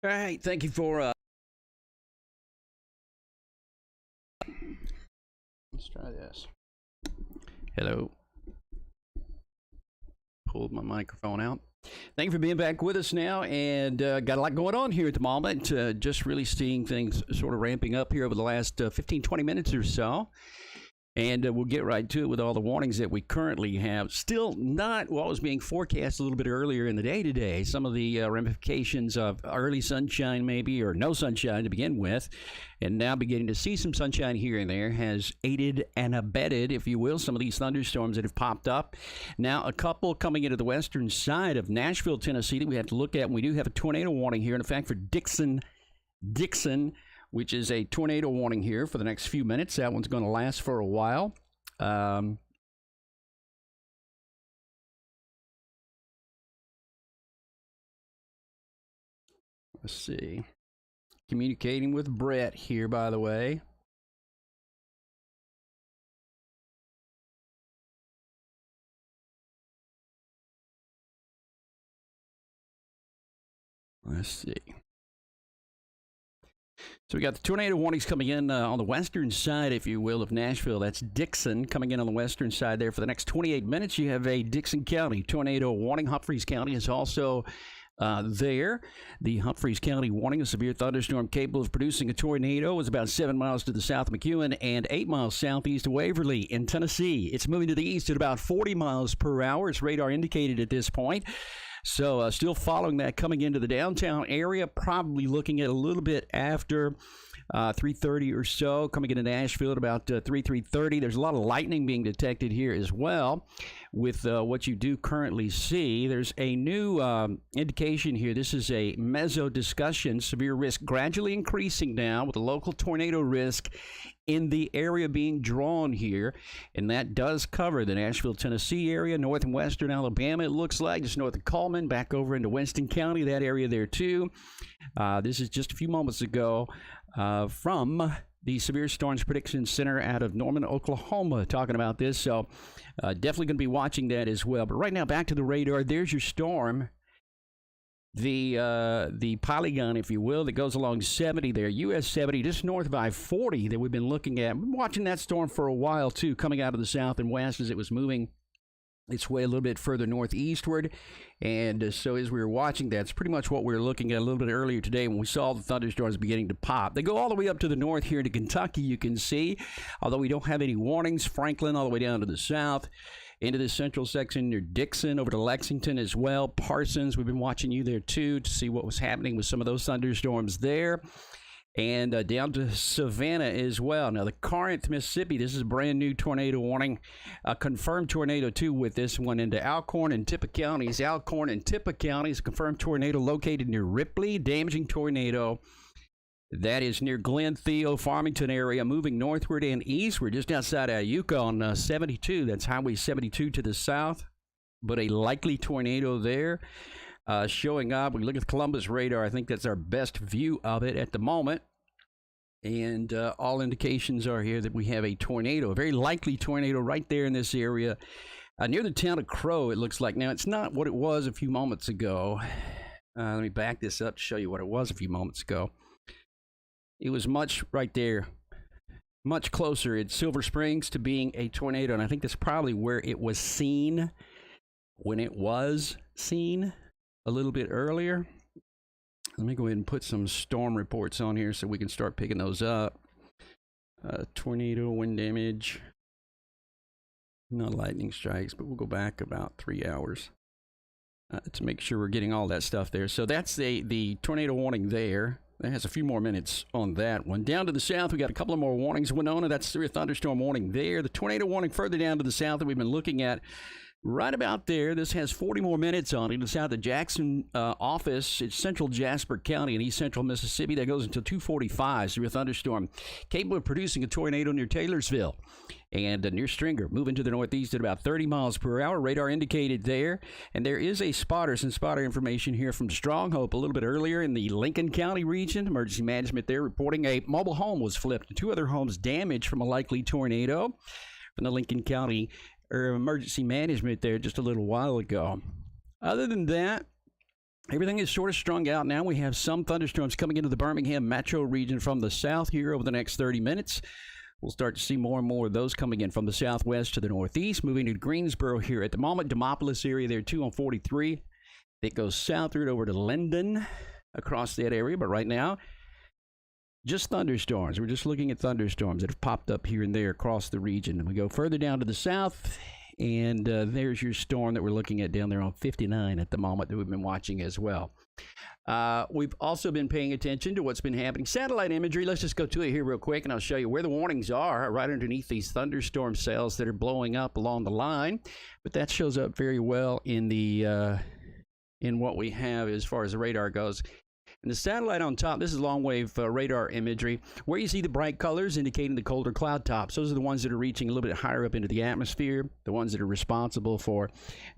All right, thank you for. Let's try this. Hello. Pulled my microphone out. Thank you for being back with us now, and got a lot going on here at the moment. Just really seeing things sort of ramping up here over the last 15, 20 minutes or so. And we'll get right to it with all the warnings that we currently have. Still not what was being forecast a little bit earlier in the day today. Some of the ramifications of early sunshine, maybe, or no sunshine to begin with, and now beginning to see some sunshine here and there has aided and abetted, if you will, some of these thunderstorms that have popped up. Now, a couple coming into the western side of Nashville, Tennessee, that we have to look at. And we do have a tornado warning here. And in fact, for Dixon, which is a tornado warning here for the next few minutes. That one's going to last for a while. Let's see. Communicating with Brett here, by the way. Let's see. So we got the tornado warnings coming in on the western side, if you will, of Nashville. That's Dixon coming in on the western side there for the next 28 minutes. You have a Dixon County tornado warning. Humphreys County is also there. The Humphreys County warning, a severe thunderstorm capable of producing a tornado, is about 7 miles to the south of McEwen and 8 miles southeast of Waverly in Tennessee. It's moving to the east at about 40 miles per hour. It's radar indicated at this point. So still following that, coming into the downtown area, probably looking at a little bit after 3:30 or so, coming into Nashville at about 3:30. There's a lot of lightning being detected here as well with what you do currently see. There's a new indication here. This is a meso discussion. Severe risk gradually increasing now with a local tornado risk in the area being drawn here, and that does cover the Nashville, Tennessee area, north and western Alabama, it looks like, just north of Coleman, back over into Winston County, that area there too. This is just a few moments ago from the Severe Storms Prediction Center out of Norman, Oklahoma, talking about this, so definitely going to be watching that as well. But right now, back to the radar. There's your storm. The polygon, if you will, that goes along 70 there, US 70, just north of I-40 that we've been looking at. We've been watching that storm for a while, too, coming out of the south and west as it was moving its way a little bit further northeastward. And so as we were watching that, it's pretty much what we were looking at a little bit earlier today when we saw the thunderstorms beginning to pop. They go all the way up to the north here to Kentucky, you can see, although we don't have any warnings. Franklin all the way down to the south. Into the central section near Dixon, over to Lexington as well. Parsons, we've been watching you there too to see what was happening with some of those thunderstorms there. And down to Savannah as well. Now, the Corinth, Mississippi, this is a brand new tornado warning. A confirmed tornado too with this one into Alcorn and Tippah counties. Alcorn and Tippah counties, a confirmed tornado located near Ripley, damaging tornado. That is near Glen Theo, Farmington area, moving northward and eastward, just outside Iuka on 72. That's Highway 72 to the south, but a likely tornado there showing up. We look at the Columbus radar. I think that's our best view of it at the moment. And all indications are here that we have a tornado, a very likely tornado right there in this area near the town of Crow, it looks like. Now, it's not what it was a few moments ago. Let me back this up to show you what it was a few moments ago. It was much right there, much closer at Silver Springs to being a tornado. And I think that's probably where it was seen when it was seen a little bit earlier. Let me go ahead and put some storm reports on here so we can start picking those up. Tornado, wind damage, not lightning strikes, but we'll go back about 3 hours to make sure we're getting all that stuff there. So that's the tornado warning there. That has a few more minutes on that one. Down to the south, we got a couple of more warnings. Winona, that's severe thunderstorm warning there. The tornado warning further down to the south that we've been looking at right about there. This has 40 more minutes on it. It's out of the Jackson office. It's central Jasper County in east central Mississippi. That goes until 2:45. Severe thunderstorm capable of producing a tornado near Taylorsville and near Stringer. Moving to the northeast at about 30 miles per hour. Radar indicated there. And there is a spotter, some spotter information here from Stronghope a little bit earlier in the Lincoln County region. Emergency management there reporting a mobile home was flipped and 2 other homes damaged from a likely tornado from the Lincoln County emergency management there just a little while ago. Other than that, Everything is sort of strung out now. We have some thunderstorms coming into the Birmingham metro region from the south here over the next 30 minutes. We'll start to see more and more of those coming in from the southwest to the northeast, moving to Greensboro here. At the moment, Demopolis area there, too, on 43. It goes southward over to Linden across that area. But right now, just thunderstorms. We're just looking at thunderstorms that have popped up here and there across the region. And we go further down to the south, and there's your storm that we're looking at down there on 59 at the moment that we've been watching as well. We've also been paying attention to what's been happening. Satellite imagery, let's just go to it here real quick, and I'll show you where the warnings are right underneath these thunderstorm cells that are blowing up along the line. But that shows up very well in the in what we have as far as the radar goes. And the satellite on top, this is long wave radar imagery, where you see the bright colors indicating the colder cloud tops. Those are the ones that are reaching a little bit higher up into the atmosphere, the ones that are responsible for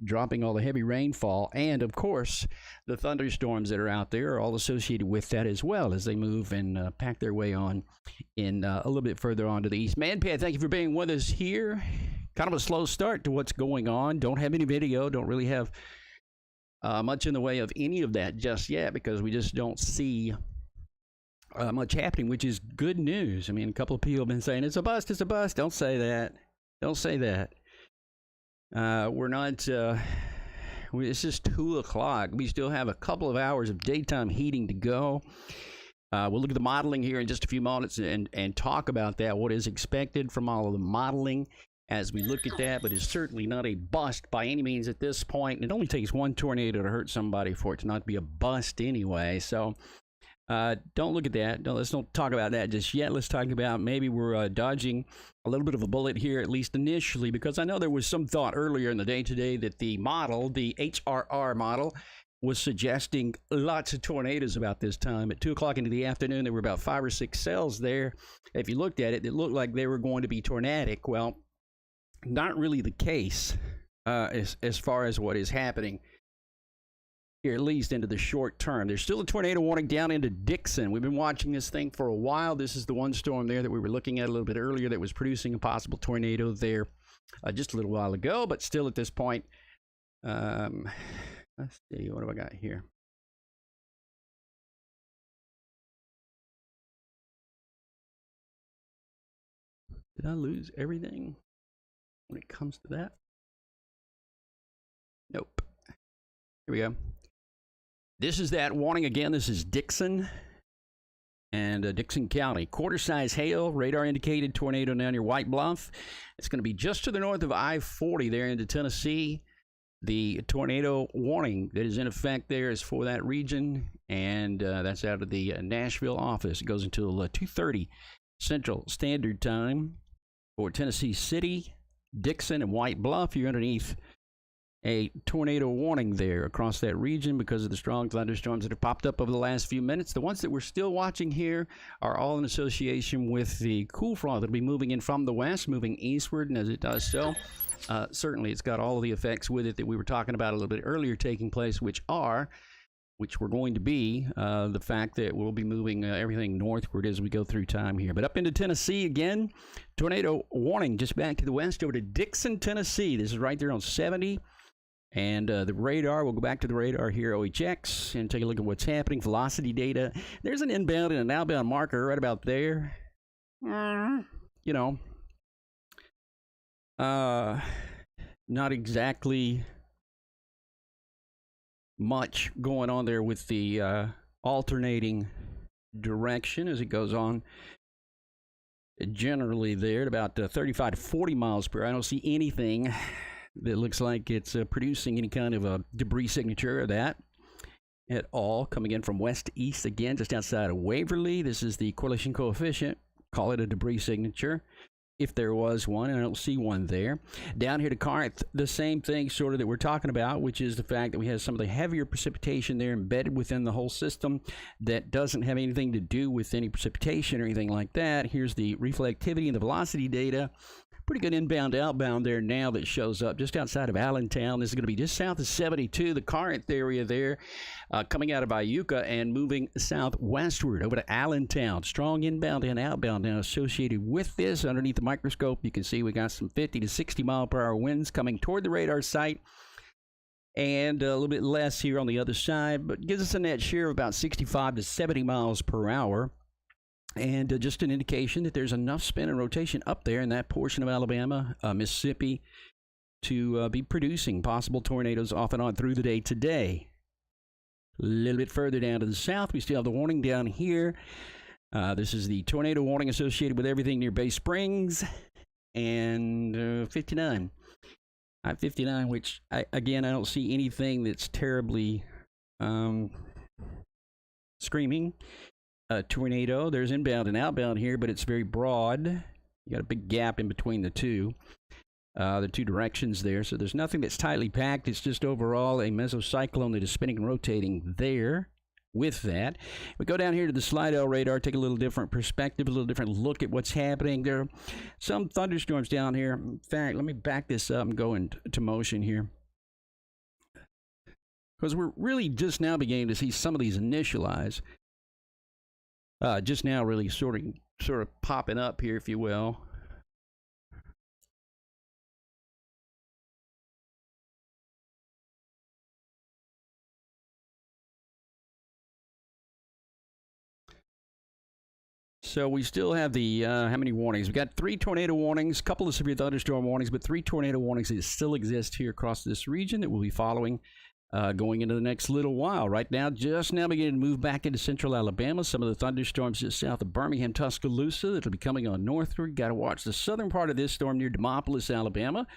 dropping all the heavy rainfall. And of course, the thunderstorms that are out there are all associated with that as well as they move and pack their way on in a little bit further on to the east. Manpad, thank you for being with us here. Kind of a slow start to what's going on. Don't have any video, don't really have much in the way of any of that just yet because we just don't see much happening, which is good news. I mean, a couple of people have been saying, it's a bust, it's a bust. Don't say that. Don't say that. We're not, it's just 2 o'clock. We still have a couple of hours of daytime heating to go. We'll look at the modeling here in just a few moments and talk about that, what is expected from all of the modeling as we look at that, but it's certainly not a bust by any means at this point. It only takes one tornado to hurt somebody for it to not be a bust anyway. So don't look at that. No, let's not talk about that just yet. Let's talk about maybe we're dodging a little bit of a bullet here, at least initially, because I know there was some thought earlier in the day today that the model, the HRR model, was suggesting lots of tornadoes about this time. At 2 o'clock into the afternoon, there were about 5 or 6 cells there. If you looked at it, it looked like they were going to be tornadic. Well, not really the case as far as what is happening here, at least into the short term. There's still a tornado warning down into Dixon. We've been watching this thing for a while. This is the one storm there that we were looking at a little bit earlier that was producing a possible tornado there just a little while ago, but still at this point. Let's see, what have I got here? Did I lose everything when it comes to that? Nope. Here we go. This is that warning again. This is Dixon and Dixon County. Quarter-size hail, radar indicated tornado down near White Bluff. It's going to be just to the north of I-40 there into Tennessee. The tornado warning that is in effect there is for that region, and that's out of the Nashville office. It goes until 2:30 Central Standard Time for Tennessee City, Dixon, and White Bluff. You're underneath a tornado warning there across that region because of the strong thunderstorms that have popped up over the last few minutes. The ones that we're still watching here are all in association with the cool front that'll be moving in from the west, moving eastward, and as it does so, certainly it's got all of the effects with it that we were talking about a little bit earlier taking place, which were going to be the fact that we'll be moving everything northward as we go through time here. But up into Tennessee again, tornado warning just back to the west over to Dixon, Tennessee. This is right there on 70. And the radar, we'll go back to the radar here, OHX, and take a look at what's happening. Velocity data. There's an inbound and an outbound marker right about there. You know, not exactly much going on there with the alternating direction as it goes on. Generally there at about 35 to 40 miles per hour. I don't see anything that looks like it's producing any kind of a debris signature of that at all. Coming in from west to east again, just outside of Waverly. This is the correlation coefficient. Call it a debris signature, if there was one, and I don't see one there. Down here to Corinth, the same thing sort of that we're talking about, which is the fact that we have some of the heavier precipitation there embedded within the whole system that doesn't have anything to do with any precipitation or anything like that. Here's the reflectivity and the velocity data. Pretty good inbound, outbound there now that shows up just outside of Allentown. This is going to be just south of 72, the Corinth area there, coming out of Iuka and moving southwestward over to Allentown. Strong inbound and outbound now associated with this. Underneath the microscope, you can see we got some 50 to 60 mile per hour winds coming toward the radar site. and a little bit less here on the other side, but gives us a net shear of about 65 to 70 miles per hour. And just an indication that there's enough spin and rotation up there in that portion of Alabama, Mississippi, to be producing possible tornadoes off and on through the day today. A little bit further down to the south, we still have the warning down here. This is the tornado warning associated with everything near Bay Springs and 59. I-59, which, again, I don't see anything that's terribly screaming. Tornado. There's inbound and outbound here, but it's very broad. You got a big gap in between the two directions there. So there's nothing that's tightly packed. It's just overall a mesocyclone that is spinning and rotating there. With that, we go down here to the Slidell radar, take a little different perspective, a little different look at what's happening. There are some thunderstorms down here. In fact, let me back this up and go into motion here, because we're really just now beginning to see some of these initialize. Just now really sort of popping up here, if you will. So we still have the, how many warnings? We've got 3 tornado warnings, a couple of severe thunderstorm warnings, but 3 tornado warnings that still exist here across this region that we'll be following going into the next little while. Right now, just now beginning to move back into central Alabama. Some of the thunderstorms just south of Birmingham, Tuscaloosa, that'll be coming on northward. Got to watch the southern part of this storm near Demopolis, Alabama.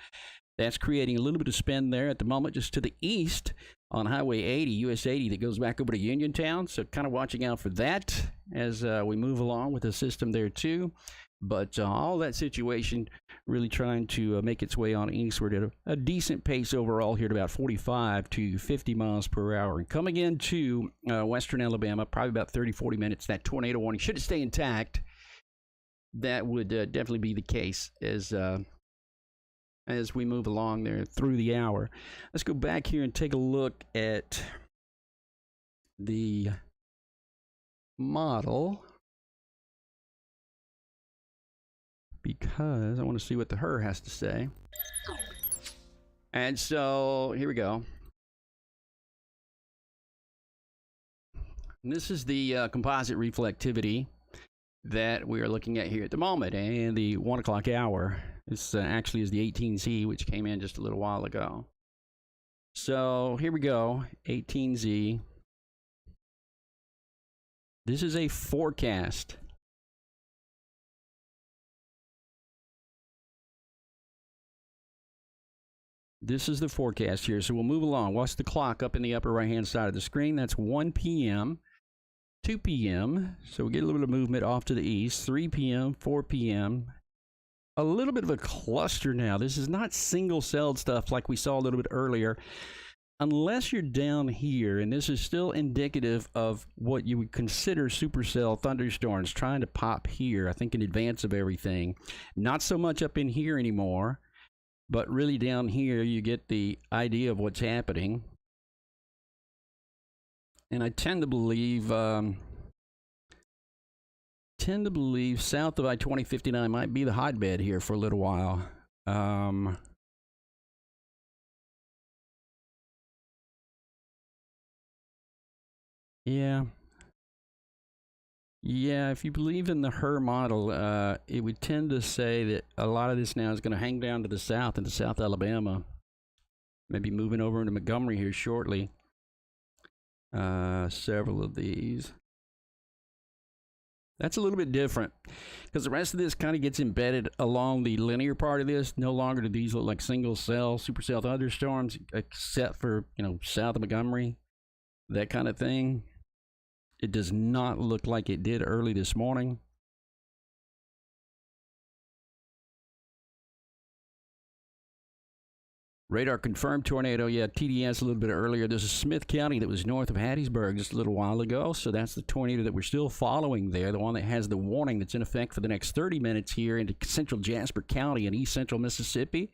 That's creating a little bit of spin there at the moment, just to the east on Highway 80, US 80, that goes back over to Uniontown. So kind of watching out for that as we move along with the system there too. But all that situation really trying to make its way on eastward at a decent pace overall here at about 45 to 50 miles per hour. And coming into western Alabama, probably about 30, 40 minutes, that tornado warning should stay intact. That would definitely be the case as we move along there through the hour. Let's go back here and take a look at the model, because I want to see what the HRRR has to say. And so here we go. And this is the composite reflectivity that we are looking at here at the moment, and the 1 o'clock hour. This actually is the 18Z, which came in just a little while ago. So here we go, 18Z. This is a forecast. This is the forecast here. So we'll move along. Watch the clock up in the upper right-hand side of the screen. That's 1 p.m., 2 p.m. So we get a little bit of movement off to the east. 3 p.m., 4 p.m. A little bit of a cluster now. This is not single-celled stuff like we saw a little bit earlier. Unless you're down here, and this is still indicative of what you would consider supercell thunderstorms trying to pop here, I think in advance of everything. Not so much up in here anymore, but really down here you get the idea of what's happening. And I tend to believe south of I-2059 might be the hotbed here for a little while. Yeah, if you believe in the HRRR model, it would tend to say that a lot of this now is going to hang down to the south, into South Alabama. Maybe moving over into Montgomery here shortly. Several of these. That's a little bit different, because the rest of this kind of gets embedded along the linear part of this. No longer do these look like single cell, supercell thunderstorms, except for, south of Montgomery, that kind of thing. It does not look like it did early this morning. Radar confirmed tornado. Yeah, TDS a little bit earlier. There's a Smith County that was north of Hattiesburg just a little while ago. So that's the tornado that we're still following there. The one that has the warning that's in effect for the next 30 minutes here into central Jasper County in east central Mississippi.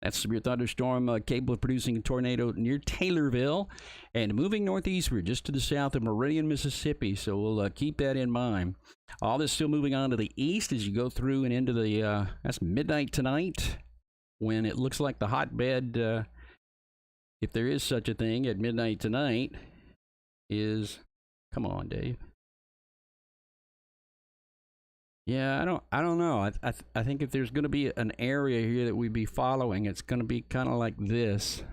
That's severe thunderstorm capable of producing a tornado near Taylorville and moving northeastward just to the south of Meridian, Mississippi. So we'll keep that in mind. All this still moving on to the east as you go through and into the, that's midnight tonight, when it looks like the hotbed if there is such a thing at midnight tonight, is, come on, Dave. Yeah, I don't know. I think if there's going to be an area here that we'd be following, it's going to be kind of like this.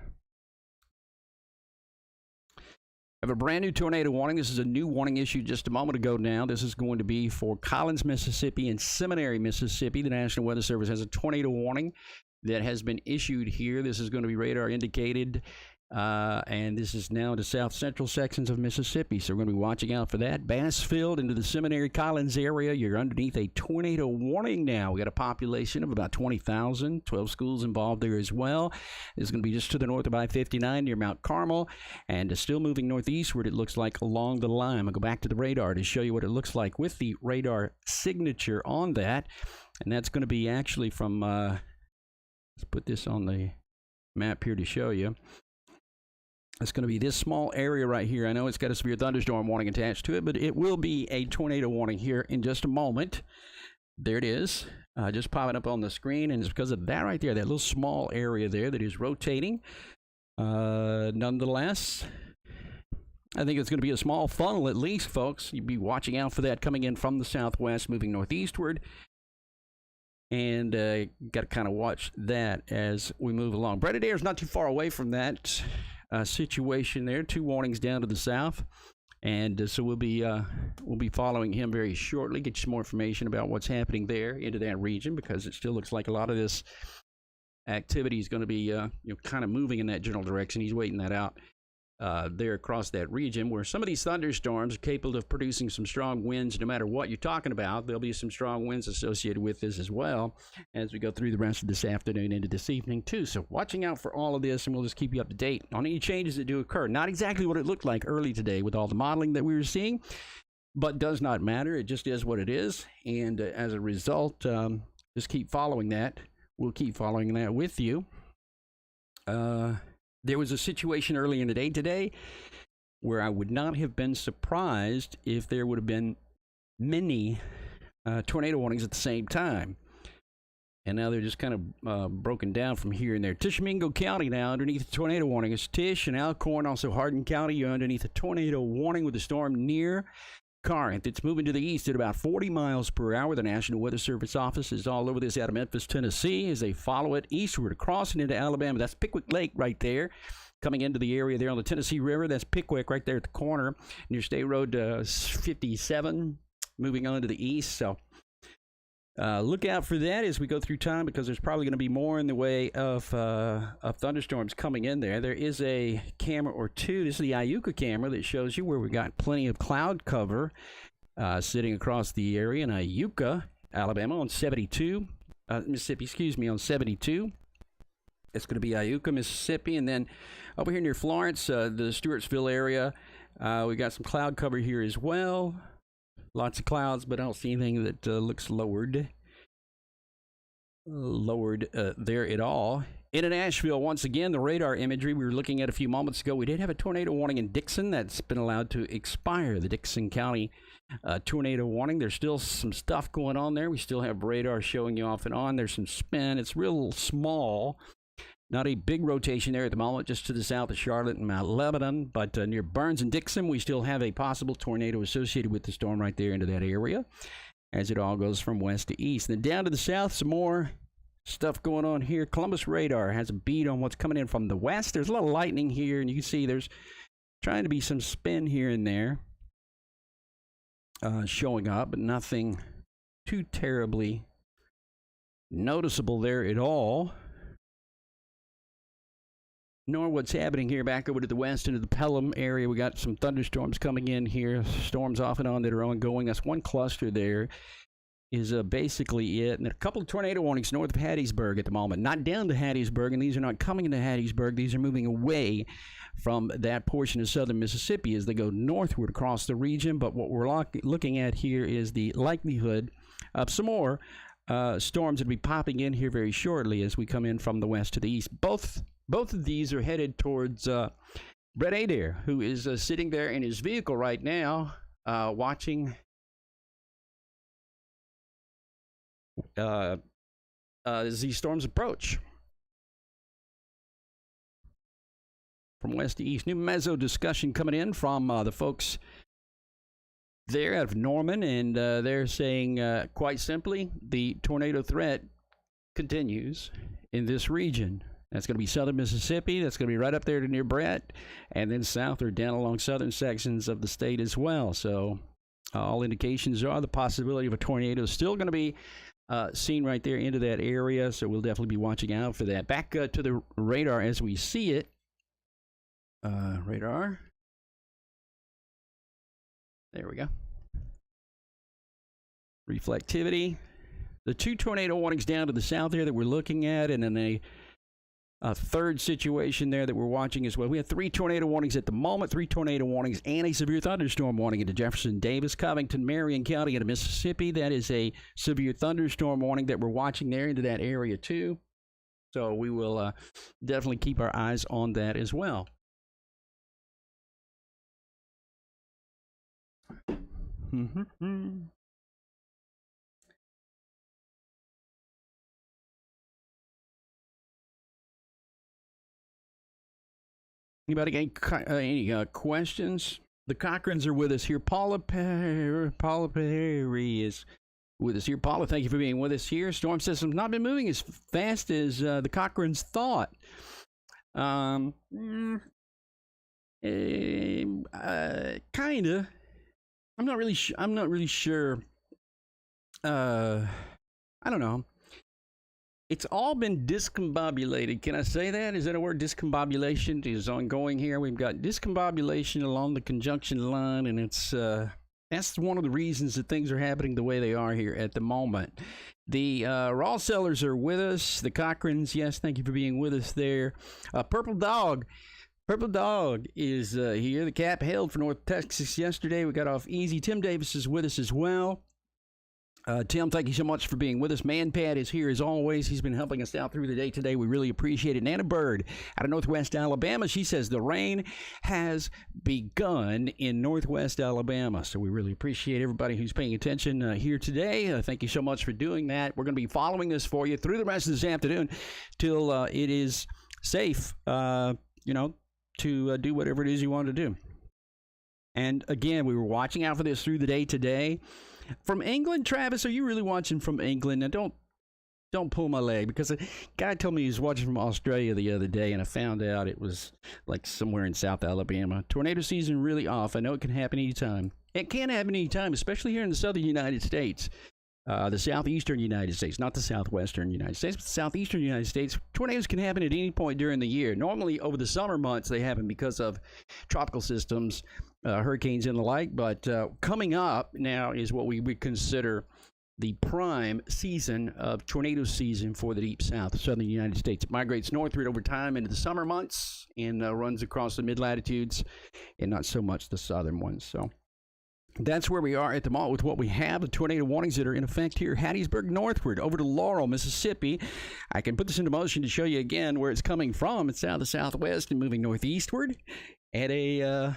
I have a brand new tornado warning. This is a new warning issued just a moment ago now. This is going to be for Collins, Mississippi and Seminary, Mississippi. The National Weather Service has a tornado warning that has been issued here. This is going to be radar indicated, and this is now the south central sections of Mississippi. So we're going to be watching out for that. Bassfield into the Seminary Collins area. You're underneath a tornado warning now. We got a population of about 20,000, 12 schools involved there as well. This is going to be just to the north of I-59 near Mount Carmel, and still moving northeastward, it looks like, along the line. I'll go back to the radar to show you what it looks like with the radar signature on that. And that's going to be actually from, let's put this on the map here to show you. It's going to be this small area right here. I know it's got a severe thunderstorm warning attached to it, but it will be a tornado warning here in just a moment. There it is, just popping up on the screen, and it's because of that right there, that little small area there that is rotating. Nonetheless, I think it's going to be a small funnel at least, folks. You'd be watching out for that coming in from the southwest, moving northeastward. And got to kind of watch that as we move along. Brett Adair is not too far away from that situation there. 2 warnings down to the south, and so we'll be following him very shortly. Get you some more information about what's happening there into that region, because it still looks like a lot of this activity is going to be kind of moving in that general direction. He's waiting that out there across that region, where some of these thunderstorms are capable of producing some strong winds. No matter what you're talking about, there'll be some strong winds associated with this as well as we go through the rest of this afternoon into this evening too. So watching out for all of this, and we'll just keep you up to date on any changes that do occur. Not exactly what it looked like early today with all the modeling that we were seeing, but does not matter. It just is what it is, and as a result, just keep following that. We'll keep following that with you. There was a situation early in the day today where I would not have been surprised if there would have been many tornado warnings at the same time. And now they're just kind of broken down from here and there. Tishomingo County now underneath a tornado warning. It's Tish and Alcorn, also Hardin County. You're underneath a tornado warning with a storm near Corinth. It's moving to the east at about 40 miles per hour. The National Weather Service office is all over this out of Memphis, Tennessee, as they follow it eastward, crossing into Alabama. That's Pickwick Lake right there, coming into the area there on the Tennessee River. That's Pickwick right there at the corner near State Road 57, moving on to the east. So look out for that as we go through time, because there's probably going to be more in the way of thunderstorms coming in there. There is a camera or two. This is the Iuka camera that shows you where we got plenty of cloud cover sitting across the area in Iuka, Alabama on 72, Mississippi, excuse me, on 72. It's going to be Iuka, Mississippi. And then over here near Florence, the Stewartsville area, we got some cloud cover here as well. Lots of clouds, but I don't see anything that looks lowered there at all. In Asheville, once again, the radar imagery we were looking at a few moments ago, we did have a tornado warning in Dixon that's been allowed to expire. The Dixon County tornado warning. There's still some stuff going on there. We still have radar showing you off and on. There's some spin. It's real small. Not a big rotation there at the moment, just to the south of Charlotte and Mount Lebanon. But near Burns and Dixon, we still have a possible tornado associated with the storm right there into that area, as it all goes from west to east. Then down to the south, some more stuff going on here. Columbus radar has a bead on what's coming in from the west. There's a lot of lightning here, and you can see there's trying to be some spin here and there showing up, but nothing too terribly noticeable there at all. Nor what's happening here back over to the west into the Pelham area. We got some thunderstorms coming in here, storms off and on that are ongoing. That's one cluster there is basically it. And a couple of tornado warnings north of Hattiesburg at the moment. Not down to Hattiesburg, and these are not coming into Hattiesburg. These are moving away from that portion of southern Mississippi as they go northward across the region. But what we're looking at here is the likelihood of some more storms that will be popping in here very shortly as we come in from the west to the east. Both of these are headed towards Brett Adair, who is sitting there in his vehicle right now, watching as these storms approach. from west to east. New meso discussion coming in from the folks there out of Norman, and they're saying quite simply the tornado threat continues in this region. That's going to be southern Mississippi. That's going to be right up there to near Brett, and then south or down along southern sections of the state as well. So all indications are the possibility of a tornado is still going to be seen right there into that area. So we'll definitely be watching out for that. Back to the radar as we see it. Radar. There we go. Reflectivity. The 2 tornado warnings down to the south there that we're looking at, and then a third situation there that we're watching as well. We have 3 tornado warnings at the moment, 3 tornado warnings and a severe thunderstorm warning into Jefferson, Davis, Covington, Marion County into Mississippi. That is a severe thunderstorm warning that we're watching there into that area too. So we will definitely keep our eyes on that as well. Anybody got any questions? The Cochrans are with us here. Paula Perry is with us here. Paula, thank you for being with us here. Storm system's not been moving as fast as the Cochrans thought. Kinda. I'm not really sure. I don't know. It's all been discombobulated. Can I say that? Is that a word? Discombobulation is ongoing here. We've got discombobulation along the conjunction line, and it's that's one of the reasons that things are happening the way they are here at the moment. The raw sellers are with us. The Cochrans, yes, thank you for being with us there. Purple Dog is here. The cap held for North Texas yesterday. We got off easy. Tim Davis is with us as well. Tim, thank you so much for being with us. ManPad is here as always. He's been helping us out through the day today. We really appreciate it. Nana Bird out of Northwest Alabama. She says the rain has begun in Northwest Alabama. So we really appreciate everybody who's paying attention here today. Thank you so much for doing that. We're going to be following this for you through the rest of this afternoon till it is safe, to do whatever it is you want to do. And again, we were watching out for this through the day today. From England, Travis, are you really watching from England? Now, don't pull my leg, because a guy told me he was watching from Australia the other day, and I found out it was like somewhere in South Alabama. Tornado season really off. I know it can happen anytime. It can happen anytime, especially here in the southern United States. The southeastern United States, not the southwestern United States, but the southeastern United States. Tornadoes can happen at any point during the year. Normally, over the summer months, they happen because of tropical systems, hurricanes and the like. But coming up now is what we would consider the prime season of tornado season for the deep south, southern United States. It migrates northward over time into the summer months and runs across the mid-latitudes and not so much the southern ones. So that's where we are at the moment with what we have. The tornado warnings that are in effect here. Hattiesburg northward over to Laurel, Mississippi. I can put this into motion to show you again where it's coming from. It's out of the southwest and moving northeastward at a,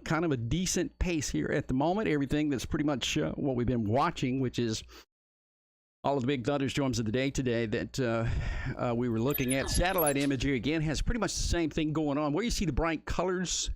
kind of a decent pace here at the moment. Everything that's pretty much what we've been watching, which is all of the big thunderstorms of the day today that we were looking at. Satellite imagery, again, has pretty much the same thing going on. Where you see the bright colors,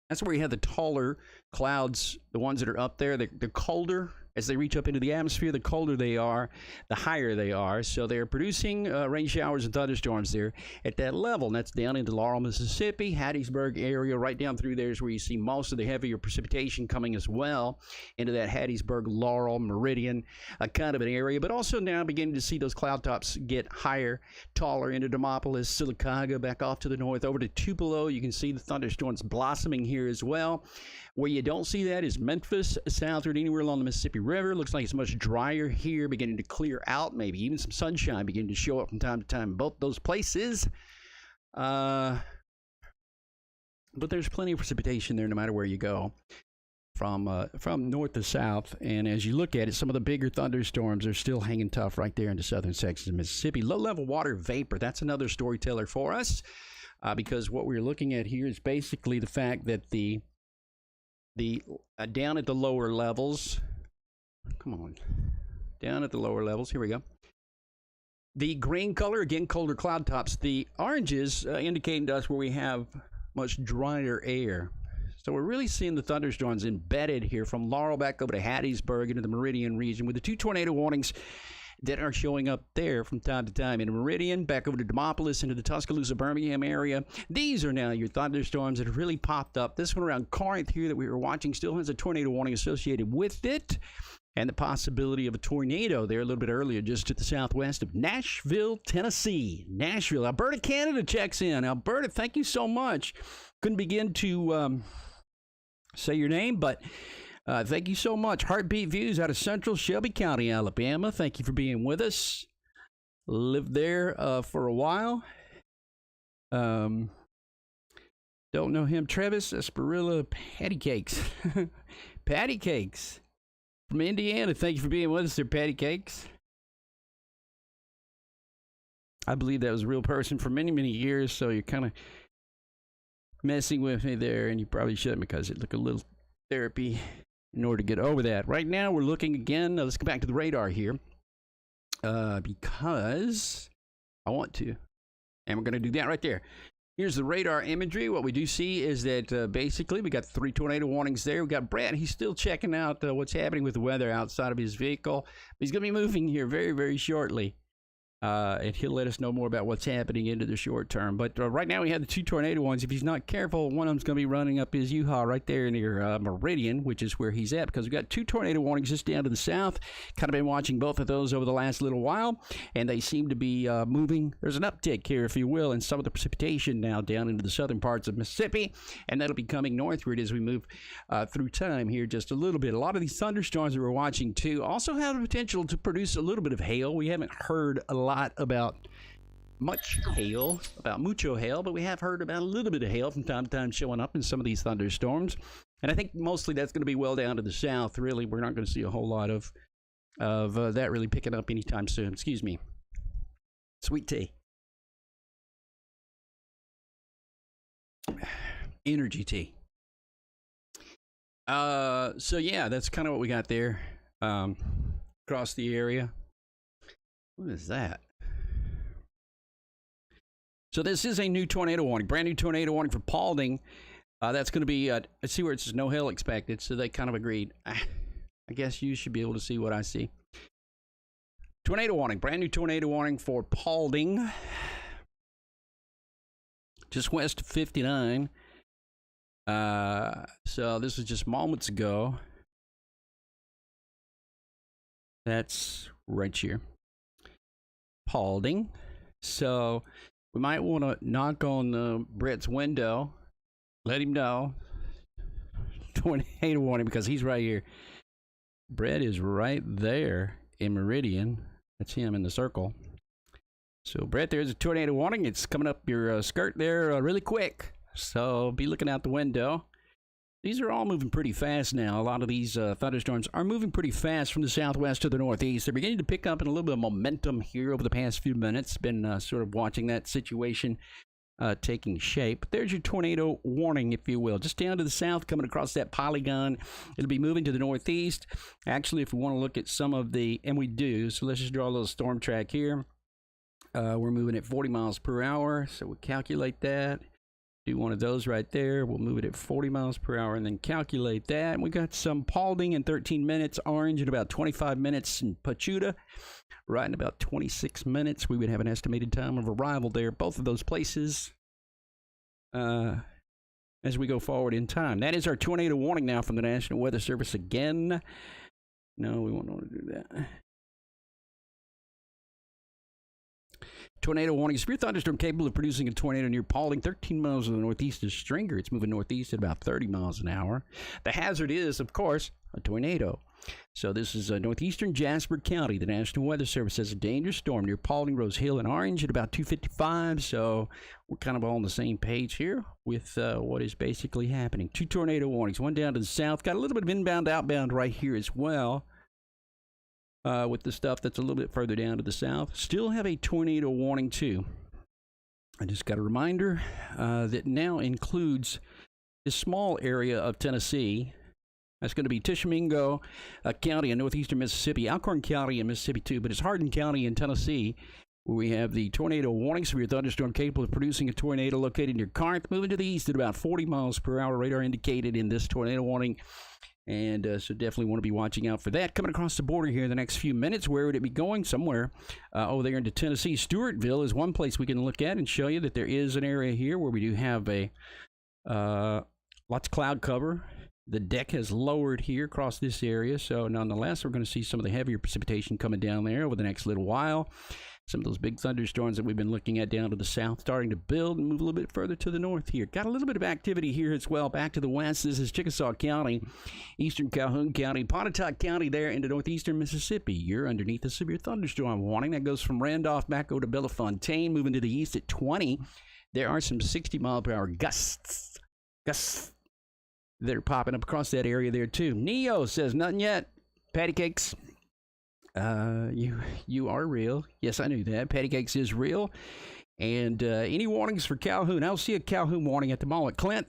that's where you have the taller clouds, the ones that are up there. They're colder. As they reach up into the atmosphere, the colder they are, the higher they are. So they're producing rain showers and thunderstorms there at that level. And that's down into Laurel, Mississippi, Hattiesburg area, right down through there is where you see most of the heavier precipitation coming as well into that Hattiesburg, Laurel, Meridian kind of an area. But also now beginning to see those cloud tops get higher, taller into Demopolis, Sylacauga, back off to the north, over to Tupelo. You can see the thunderstorms blossoming here as well. Where you don't see that is Memphis, southward, anywhere along the Mississippi River. Looks like it's much drier here, beginning to clear out, maybe even some sunshine beginning to show up from time to time in both those places. But there's plenty of precipitation there no matter where you go from north to south. And as you look at it, some of the bigger thunderstorms are still hanging tough right there into southern sections of Mississippi. Low-level water vapor, that's another storyteller for us, because what we're looking at here is basically the fact that the down at the lower levels, down at the lower levels, here we go. The green color, again, colder cloud tops. The oranges indicating to us where we have much drier air. So we're really seeing the thunderstorms embedded here from Laurel back over to Hattiesburg into the Meridian region with the 2 tornado warnings that are showing up there from time to time. In Meridian, back over to Demopolis, into the Tuscaloosa, Birmingham area. These are now your thunderstorms that have really popped up. This one around Corinth here that we were watching still has a tornado warning associated with it, and the possibility of a tornado there a little bit earlier just to the southwest of Nashville, Tennessee. Nashville. Alberta, Canada checks in. Alberta, thank you so much. Couldn't begin to say your name, but thank you so much. Heartbeat Views out of central Shelby County, Alabama. Thank you for being with us. Lived there for a while. Don't know him. Travis Asperilla Patty Cakes. Patty Cakes from Indiana. Thank you for being with us there, Patty Cakes. I believe that was a real person for many, many years, so you're kind of messing with me there, and you probably shouldn't because it took a little therapy in order to get over that. Right now, we're looking again. Let's go back to the radar here because I want to. And we're going to do that right there. Here's the radar imagery. What we do see is that basically we got 3 tornado warnings there. We got Brad. He's still checking out what's happening with the weather outside of his vehicle. He's going to be moving here very, very shortly. And he'll let us know more about what's happening into the short term. But right now we have the 2 tornado ones. If he's not careful, one of them's going to be running up his U-Haul right there near Meridian, which is where he's at, because we've got 2 tornado warnings just down to the south. Kind of been watching both of those over the last little while, and they seem to be moving. There's an uptick here, if you will, in some of the precipitation now down into the southern parts of Mississippi, and that'll be coming northward as we move through time here just a little bit. A lot of these thunderstorms that we're watching, too, also have the potential to produce a little bit of hail. We haven't heard a lot about much hail, about mucho hail, but we have heard about a little bit of hail from time to time showing up in some of these thunderstorms. And I think mostly that's going to be well down to the south. Really, we're not going to see a whole lot of that really picking up anytime soon. Excuse me. Sweet tea. Energy tea. So yeah, that's kind of what we got there across the area. What is that? So this is a new tornado warning, brand new tornado warning for Paulding. That's going to be, I see where it says no hail expected, so they kind of agreed. I guess you should be able to see what I see. Tornado warning, brand new tornado warning for Paulding. Just west of 59. So this was just moments ago. That's right here. Paulding. So we might want to knock on Brett's window, let him know. Tornado warning because he's right here. Brett is right there in Meridian. That's him in the circle. So Brett, there's a tornado warning. It's coming up your skirt there really quick. So be looking out the window. These are all moving pretty fast now. A lot of these thunderstorms are moving pretty fast from the southwest to the northeast. They're beginning to pick up in a little bit of momentum here over the past few minutes. Been sort of watching that situation taking shape. There's your tornado warning, if you will. Just down to the south, coming across that polygon. It'll be moving to the northeast. Actually, if we want to look at some of the, and we do, so let's just draw a little storm track here. We're moving at 40 miles per hour, so we'll calculate that. Do one of those right there. We'll move it at 40 miles per hour and then calculate that. And we got some Paulding in 13 minutes, Orange in about 25 minutes, and Pachuta right in about 26 minutes. We would have an estimated time of arrival there, both of those places, as we go forward in time. That is our tornado warning now from the National Weather Service again. No, we won't want to do that. Tornado warning. Severe thunderstorm capable of producing a tornado near Paulding, 13 miles to the northeast of Stringer. It's moving northeast at about 30 miles an hour. The hazard is, of course, a tornado. So this is northeastern Jasper County. The National Weather Service says a dangerous storm near Paulding, Rose Hill, and Orange at about 2:55. So we're kind of all on the same page here with what is basically happening. 2 tornado warnings. One down to the south. Got a little bit of inbound, outbound right here as well. With the stuff that's a little bit further down to the south. Still have a tornado warning too. I just got a reminder that now includes this small area of Tennessee. That's going to be Tishomingo County in northeastern Mississippi, Alcorn County in Mississippi too, but it's Hardin County in Tennessee. We have the tornado warning, severe thunderstorm capable of producing a tornado located near Corinth, moving to the east at about 40 miles per hour. Radar indicated in this tornado warning. And so definitely want to be watching out for that. Coming across the border here in the next few minutes. Where would it be going? Somewhere over there into Tennessee. Stewartville is one place we can look at and show you that there is an area here where we do have a lots of cloud cover. The deck has lowered here across this area. So nonetheless, we're going to see some of the heavier precipitation coming down there over the next little while. Some of those big thunderstorms that we've been looking at down to the south starting to build and move a little bit further to the north here. Got a little bit of activity here as well. Back to the west, this is Chickasaw County, eastern Calhoun County, Pontotoc County there into northeastern Mississippi. You're underneath a severe thunderstorm warning. That goes from Randolph back over to Bellefontaine, moving to the east at 20. There are some 60-mile-per-hour gusts that are popping up across that area there too. Neo says nothing yet. Patty cakes. You are real. Yes, I knew that. Patty cakes is real. And any warnings for Calhoun? I'll see a Calhoun warning at the moment. Clint,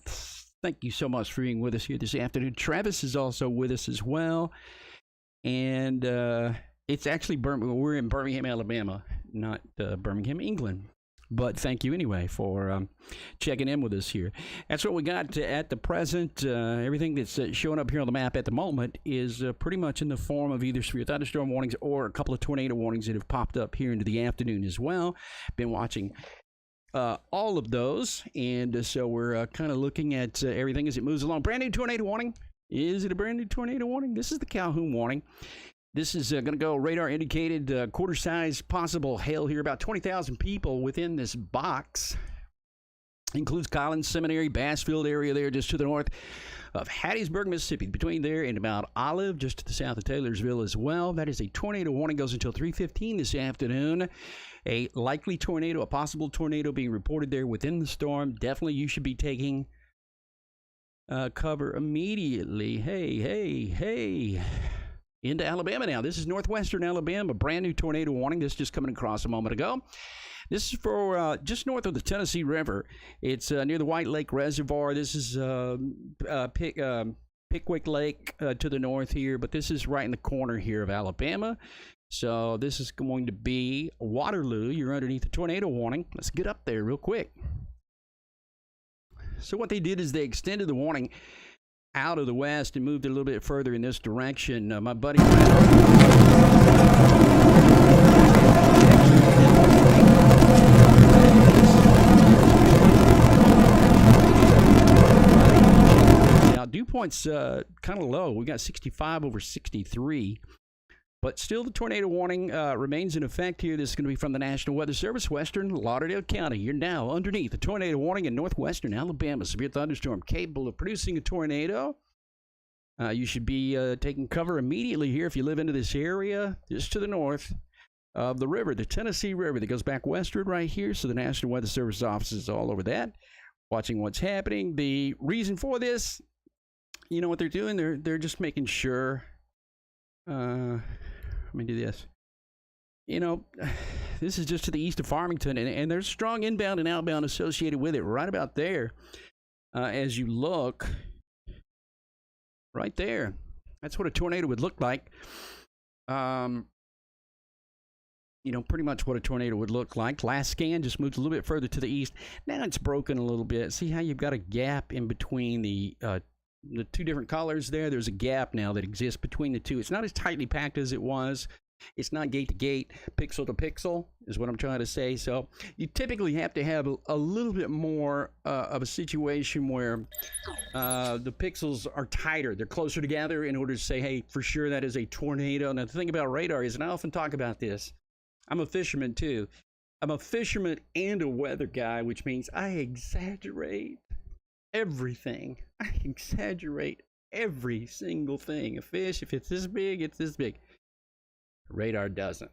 thank you so much for being with us here this afternoon. Travis is also with us as well. And it's actually we're in Birmingham, Alabama, not Birmingham, England. But thank you anyway for checking in with us here. That's what we got at the present. Everything that's showing up here on the map at the moment is pretty much in the form of either severe thunderstorm warnings or a couple of tornado warnings that have popped up here into the afternoon as well. Been watching all of those, and so we're kind of looking at everything as it moves along. Brand new tornado warning. Is it a brand new tornado warning? This is the Calhoun warning. This is going to go radar indicated quarter size possible hail here. About 20,000 people within this box. Includes Collins Seminary, Bassfield area there just to the north of Hattiesburg, Mississippi. Between there and about Olive, just to the south of Taylorsville as well. That is a tornado warning. Goes until 3:15 this afternoon. A likely tornado, a possible tornado being reported there within the storm. Definitely you should be taking cover immediately. Hey. Into Alabama now. This is northwestern Alabama. Brand new tornado warning. This just coming across a moment ago. This is for just north of the Tennessee River. It's near the White Lake Reservoir. This is Pickwick Lake to the north here, but this is right in the corner here of Alabama. So this is going to be Waterloo. You're underneath the tornado warning. Let's get up there real quick. So what they did is they extended the warning out of the west and moved it a little bit further in this direction. My buddy now dew point's kind of low. We got 65 over 63, but still the tornado warning remains in effect here. This is going to be from the National Weather Service, Western Lauderdale County. You're now underneath a tornado warning in northwestern Alabama. Severe thunderstorm capable of producing a tornado. You should be taking cover immediately here if you live into this area, just to the north of the river, the Tennessee River that goes back westward right here. So the National Weather Service office is all over that, watching what's happening. The reason for this, you know what they're doing? They're just making sure. Let me do this. You know, this is just to the east of Farmington, and there's strong inbound and outbound associated with it right about there. As you look, right there. That's what a tornado would look like. You know, pretty much what a tornado would look like. Last scan just moved a little bit further to the east. Now it's broken a little bit. See how you've got a gap in between the two different colors there? There's a gap now that exists between the two. It's not as tightly packed as it was. It's not gate to gate, pixel to pixel is what I'm trying to say. So you typically have to have a little bit more of a situation where the pixels are tighter. They're closer together in order to say, hey, for sure that is a tornado. Now, the thing about radar is, and I often talk about this, I'm a fisherman too. I'm a fisherman and a weather guy, which means I exaggerate everything. I exaggerate every single thing. A fish, if it's this big, it's this big. Radar doesn't.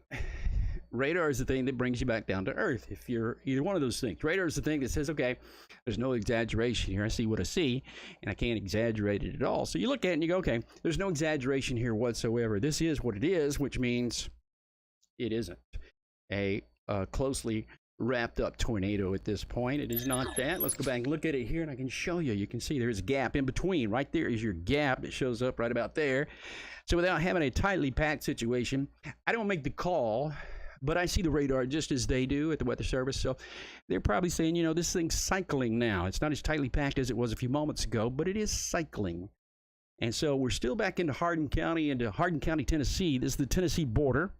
Radar is the thing that brings you back down to earth. If you're either one of those things, radar is the thing that says, okay, there's no exaggeration here. I see what I see, and I can't exaggerate it at all. So you look at it and you go, okay, there's no exaggeration here whatsoever. This is what it is, which means it isn't a closely wrapped up tornado at this point. It is not that. Let's go back and look at it here, and I can show you. You can see there's a gap in between. Right there is your gap that shows up right about there. So without having a tightly packed situation, I don't make the call But I see the radar just as they do at the Weather Service. So they're probably saying, you know, this thing's cycling now. It's not as tightly packed as it was a few moments ago, but it is cycling. And so we're still back into Hardin County, Tennessee. This is the Tennessee border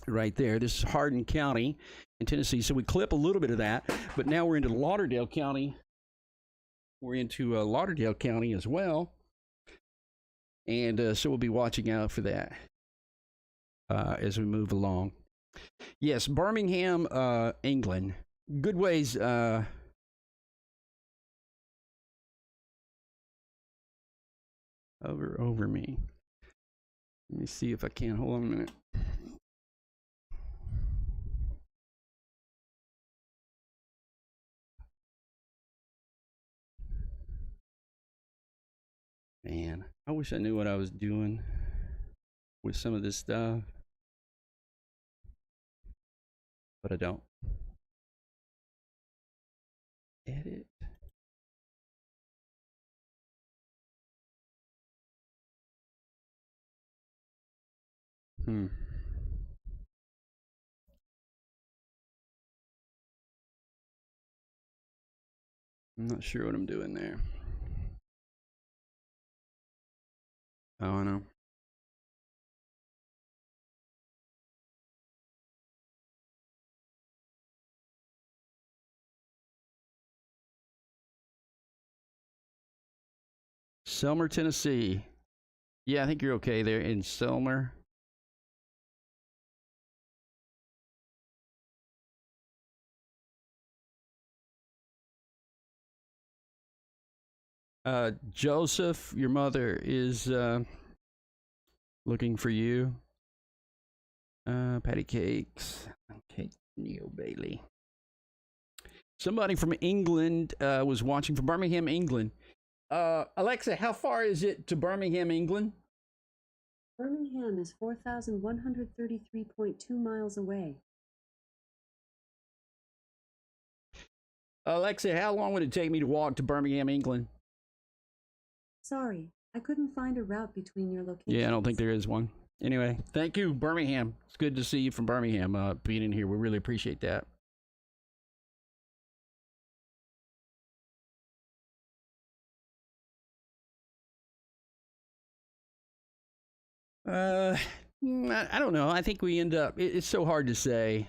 right there. This is Hardin County in Tennessee. So we clip a little bit of that, but now we're into Lauderdale County. We're into Lauderdale County as well. And so we'll be watching out for that as we move along. Yes, Birmingham, England. Good ways. Over me. Let me see if I can. Hold on a minute. Man, I wish I knew what I was doing with some of this stuff, but I don't. Edit. I'm not sure what I'm doing there. Oh, I know. Selmer, Tennessee. Yeah, I think you're okay there in Selmer. Joseph, your mother is looking for you. Patty Cakes. Okay, Neil Bailey. Somebody from England was watching from Birmingham, England. Alexa, how far is it to Birmingham, England? Birmingham is 4,133.2 miles away. Alexa, how long would it take me to walk to Birmingham, England? Sorry, I couldn't find a route between your locations. Yeah, I don't think there is one. Anyway, thank you, Birmingham. It's good to see you from Birmingham being in here. We really appreciate that. I don't know. I think we end up, it's so hard to say.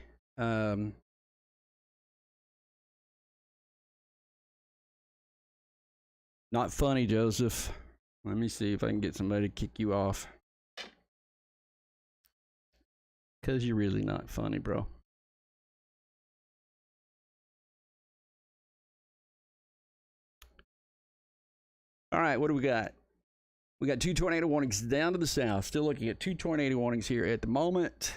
Not funny, Joseph. Let me see if I can get somebody to kick you off. Because you're really not funny, bro. All right, what do we got? We got 2 tornado warnings down to the south. Still looking at 2 tornado warnings here at the moment.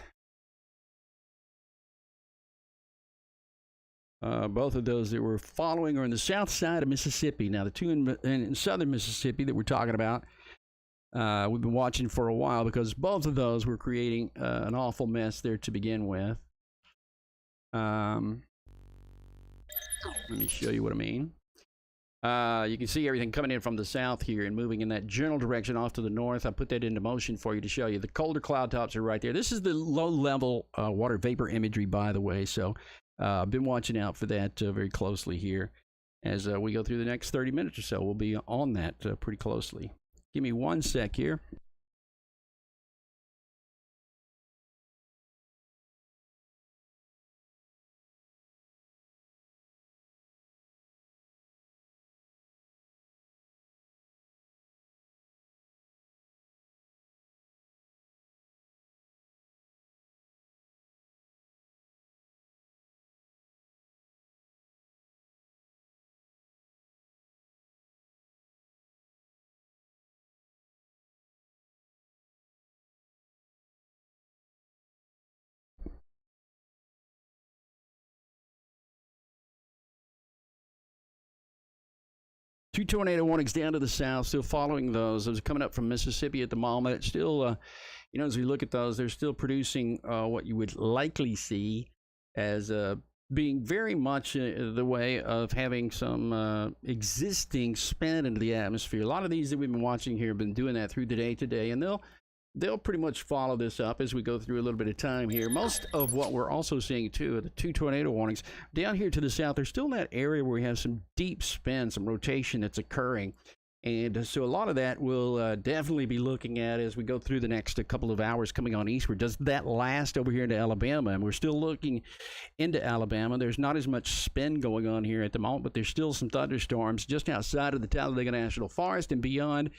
Both of those that we're following are in the south side of Mississippi. Now, the two in southern Mississippi that we're talking about, we've been watching for a while because both of those were creating an awful mess there to begin with. Let me show you what I mean. You can see everything coming in from the south here and moving in that general direction off to the north. I put that into motion for you to show you. The colder cloud tops are right there. This is the low-level water vapor imagery, by the way. So I've been watching out for that very closely here. As we go through the next 30 minutes or so, we'll be on that pretty closely. Give me one sec here. Two tornado warnings down to the south, still following those. Those are coming up from Mississippi at the moment. Still, you know, as we look at those, they're still producing what you would likely see as being very much the way of having some existing spin into the atmosphere. A lot of these that we've been watching here have been doing that through the day today, and they'll they'll pretty much follow this up as we go through a little bit of time here. Most of what we're also seeing, too, are the 2 tornado warnings. Down here to the south, there's still that area where we have some deep spin, some rotation that's occurring. And so a lot of that we'll definitely be looking at as we go through the next couple of hours coming on eastward. Does that last over here into Alabama? And we're still looking into Alabama. There's not as much spin going on here at the moment, but there's still some thunderstorms just outside of the Talladega National Forest and beyond,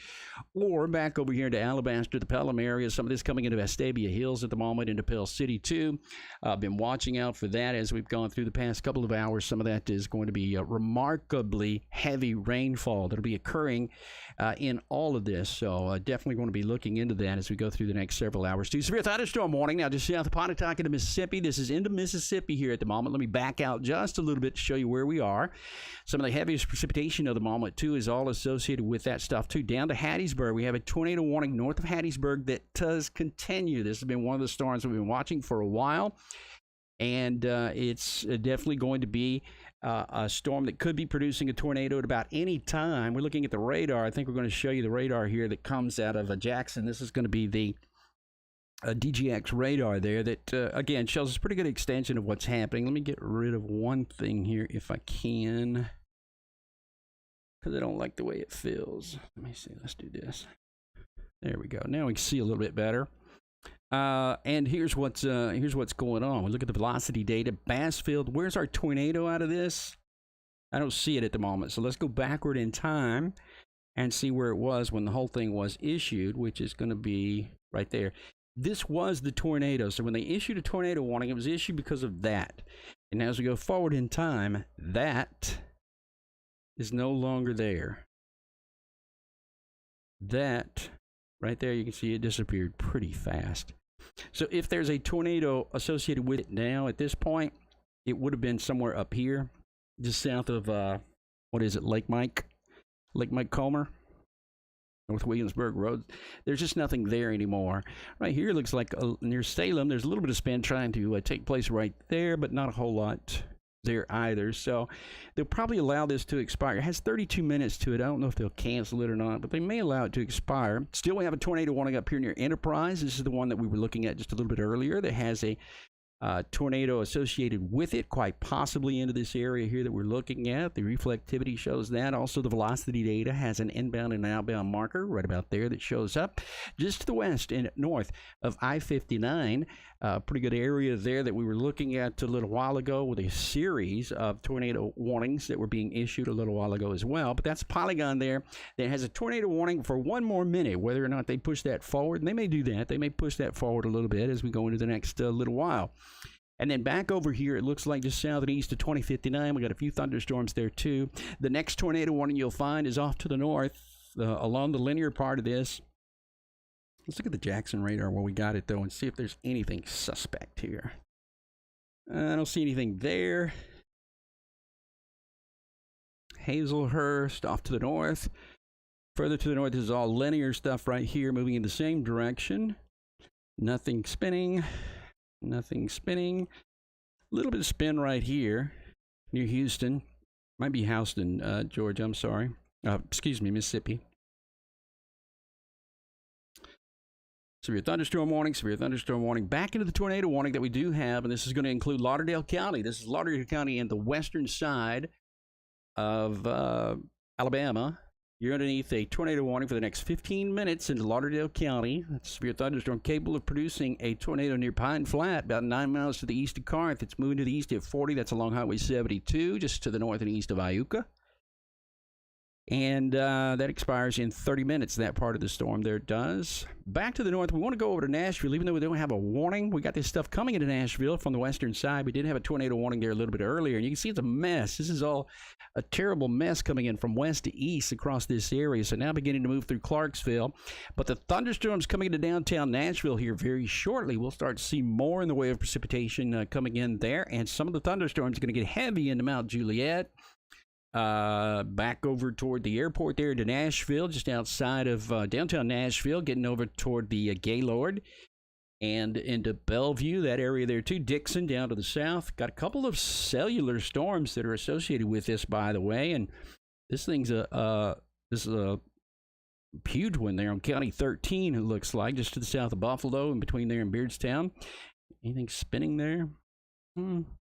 or back over here into Alabaster, the Pelham area. Some of this coming into Vestavia Hills at the moment, into Pell City too. I've been watching out for that as we've gone through the past couple of hours. Some of that is going to be remarkably heavy rainfall that'll be occurring in all of this. So definitely going to be looking into that as we go through the next several hours too. Severe thunderstorm warning now just south of Pontotoc into Mississippi. This is into Mississippi here at the moment. Let me back out just a little bit to show you where we are. Some of the heaviest precipitation of the moment too is all associated with that stuff too. Down to Hattiesburg, we have a tornado warning north of Hattiesburg that does continue. This has been one of the storms we've been watching for a while, and it's definitely going to be a storm that could be producing a tornado at about any time. We're looking at the radar. I think we're going to show you the radar here that comes out of Jackson. This is going to be the DGX radar there that, again, shows us a pretty good extension of what's happening. Let me get rid of one thing here if I can, because I don't like the way it feels. Let me see. Let's do this. There we go. Now we can see a little bit better. And here's what's going on. We look at the velocity data. Bassfield, where's our tornado out of this? I don't see it at the moment. So let's go backward in time and see where it was when the whole thing was issued, which is going to be right there. This was the tornado. So when they issued a tornado warning, it was issued because of that. And as we go forward in time, that is no longer there. That right there, you can see it disappeared pretty fast. So if there's a tornado associated with it now at this point, it would have been somewhere up here, just south of, what is it, Lake Mike Comer, North Williamsburg Road. There's just nothing there anymore. Right here looks like near Salem, there's a little bit of spin trying to take place right there, but not a whole lot there either. So they'll probably allow this to expire. It has 32 minutes to it. I don't know if they'll cancel it or not, but they may allow it to expire. Still, we have a tornado warning up here near Enterprise. This is the one that we were looking at just a little bit earlier that has a tornado associated with it, quite possibly into this area here that we're looking at. The reflectivity shows that. Also, the velocity data has an inbound and an outbound marker right about there that shows up just to the west and north of I-59. Pretty good area there that we were looking at a little while ago with a series of tornado warnings that were being issued a little while ago as well. But that's a polygon there that has a tornado warning for one more minute. Whether or not they push that forward, and they may do that. They may push that forward a little bit as we go into the next little while. And then back over here, it looks like just south and east of 2059. We got a few thunderstorms there too. The next tornado warning you'll find is off to the north along the linear part of this. Let's look at the Jackson radar where we got it though and see if there's anything suspect here. I don't see anything there. Hazelhurst off to the north. Further to the north is all linear stuff right here moving in the same direction. Nothing spinning. Nothing spinning. A little bit of spin right here near Houston. Might be Houston, Georgia. I'm sorry. Excuse me, Mississippi. Severe thunderstorm warning, severe thunderstorm warning. Back into the tornado warning that we do have, and this is going to include Lauderdale County. This is Lauderdale County and the western side of Alabama. You're underneath a tornado warning for the next 15 minutes into Lauderdale County. That's a severe thunderstorm capable of producing a tornado near Pine Flat, about 9 miles to the east of Corinth. It's moving to the east at 40. That's along Highway 72, just to the north and east of Iuka. And that expires in 30 minutes, that part of the storm there does. Back to the north, we want to go over to Nashville. Even though we don't have a warning, we got this stuff coming into Nashville from the western side. We did have a tornado warning there a little bit earlier, and you can see it's a mess. This is all a terrible mess coming in from west to east across this area. So now beginning to move through Clarksville. But the thunderstorms coming into downtown Nashville here very shortly. We'll start to see more in the way of precipitation coming in there, and some of the thunderstorms are going to get heavy into Mount Juliet. Back over toward the airport there to Nashville, just outside of downtown Nashville, getting over toward the Gaylord and into Bellevue, that area there too. Dixon down to the south. Got a couple of cellular storms that are associated with this, by the way, and this thing's this is a huge one there on County 13, it looks like, just to the south of Buffalo and between there and Beardstown. Anything spinning there?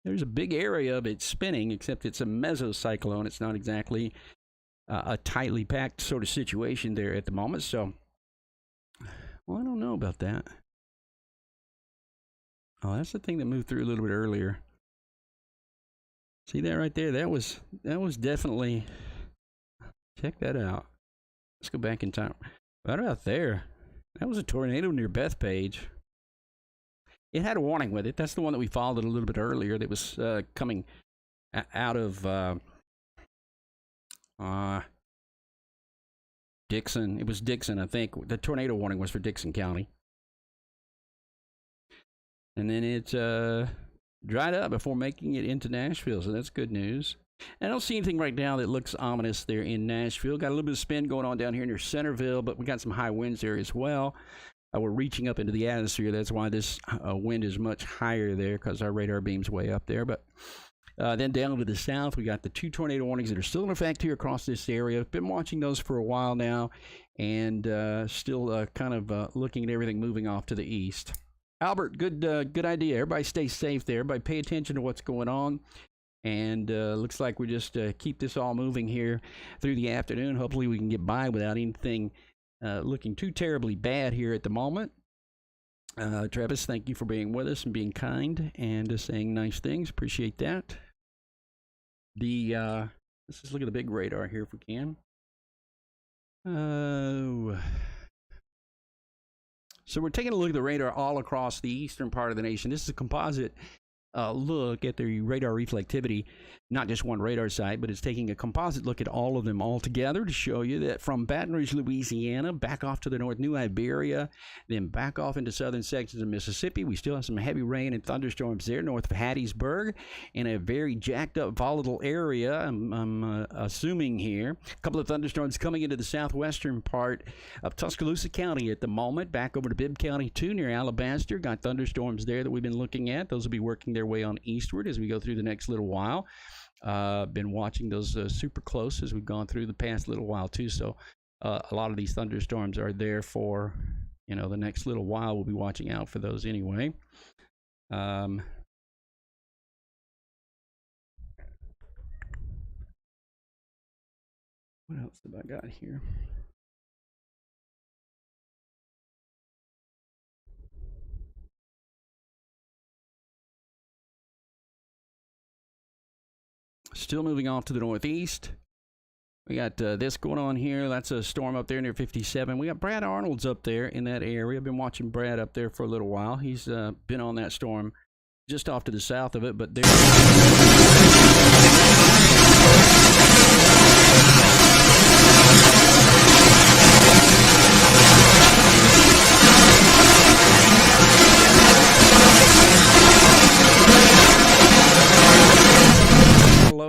There's a big area of it spinning, except it's a mesocyclone. It's not exactly a tightly packed sort of situation there at the moment. So, well, I don't know about that. Oh, that's the thing that moved through a little bit earlier. See that right there? That was definitely, check that out. Let's go back in time. Right about there. That was a tornado near Bethpage. It had a warning with it. That's the one that we followed a little bit earlier that was coming out of Dixon. It was Dixon, I think. The tornado warning was for Dixon County. And then it dried up before making it into Nashville, so that's good news. I don't see anything right now that looks ominous there in Nashville. Got a little bit of spin going on down here near Centerville, but we got some high winds there as well. We're reaching up into the atmosphere. That's why this wind is much higher there, because our radar beam's way up there. But then down to the south, we got the 2 tornado warnings that are still in effect here across this area. Been watching those for a while now, and still kind of looking at everything moving off to the east. Albert, good idea. Everybody stay safe there. Everybody pay attention to what's going on. And looks like we just keep this all moving here through the afternoon. Hopefully we can get by without anything looking too terribly bad here at the moment. Travis, thank you for being with us and being kind and saying nice things. Appreciate that. Let's just look at the big radar here if we can. So we're taking a look at the radar all across the eastern part of the nation. This is a composite look at the radar reflectivity, not just one radar site, but it's taking a composite look at all of them all together to show you that from Baton Rouge, Louisiana, back off to the north, New Iberia, then back off into southern sections of Mississippi. We still have some heavy rain and thunderstorms there north of Hattiesburg in a very jacked up volatile area, I'm assuming here. A couple of thunderstorms coming into the southwestern part of Tuscaloosa County at the moment, back over to Bibb County too, near Alabaster. Got thunderstorms there that we've been looking at. Those will be working their way on eastward as we go through the next little while. Been watching those super close as we've gone through the past little while too. So a lot of these thunderstorms are there for, you know, the next little while. We'll be watching out for those anyway. What else have I got here? Still moving off to the northeast. We got this going on here. That's a storm up there near 57. We got Brad Arnold's up there in that area. I've been watching Brad up there for a little while. He's been on that storm just off to the south of it, but there.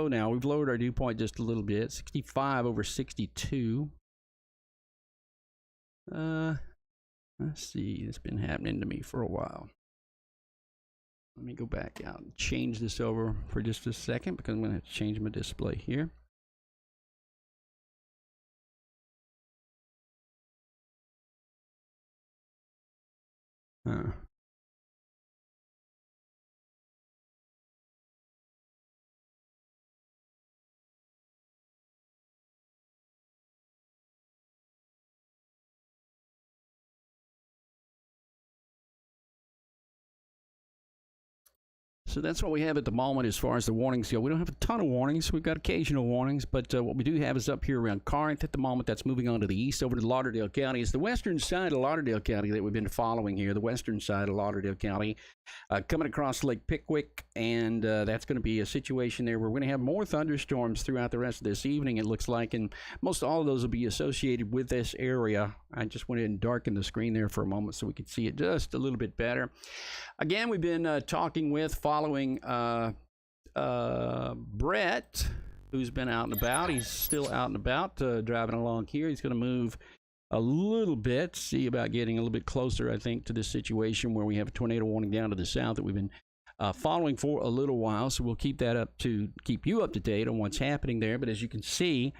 Now we've lowered our dew point just a little bit, 65 over 62. Let's see, it's been happening to me for a while. Let me go back out and change this over for just a second, because I'm going to have to change my display here. So that's what we have at the moment as far as the warnings go. We don't have a ton of warnings. We've got occasional warnings, but what we do have is up here around Corinth at the moment. That's moving on to the east over to Lauderdale County. It's the western side of Lauderdale County that we've been following here, the western side of Lauderdale County, coming across Lake Pickwick, and that's going to be a situation there where we're going to have more thunderstorms throughout the rest of this evening, it looks like, and most all of those will be associated with this area. I just went ahead and darkened the screen there for a moment so we could see it just a little bit better. Again, we've been talking with, following Brett, who's been out and about. He's still out and about, driving along here. He's going to move a little bit, see about getting a little bit closer, I think, to this situation where we have a tornado warning down to the south that we've been following for a little while. So we'll keep you up to date on what's happening there. But as you can see,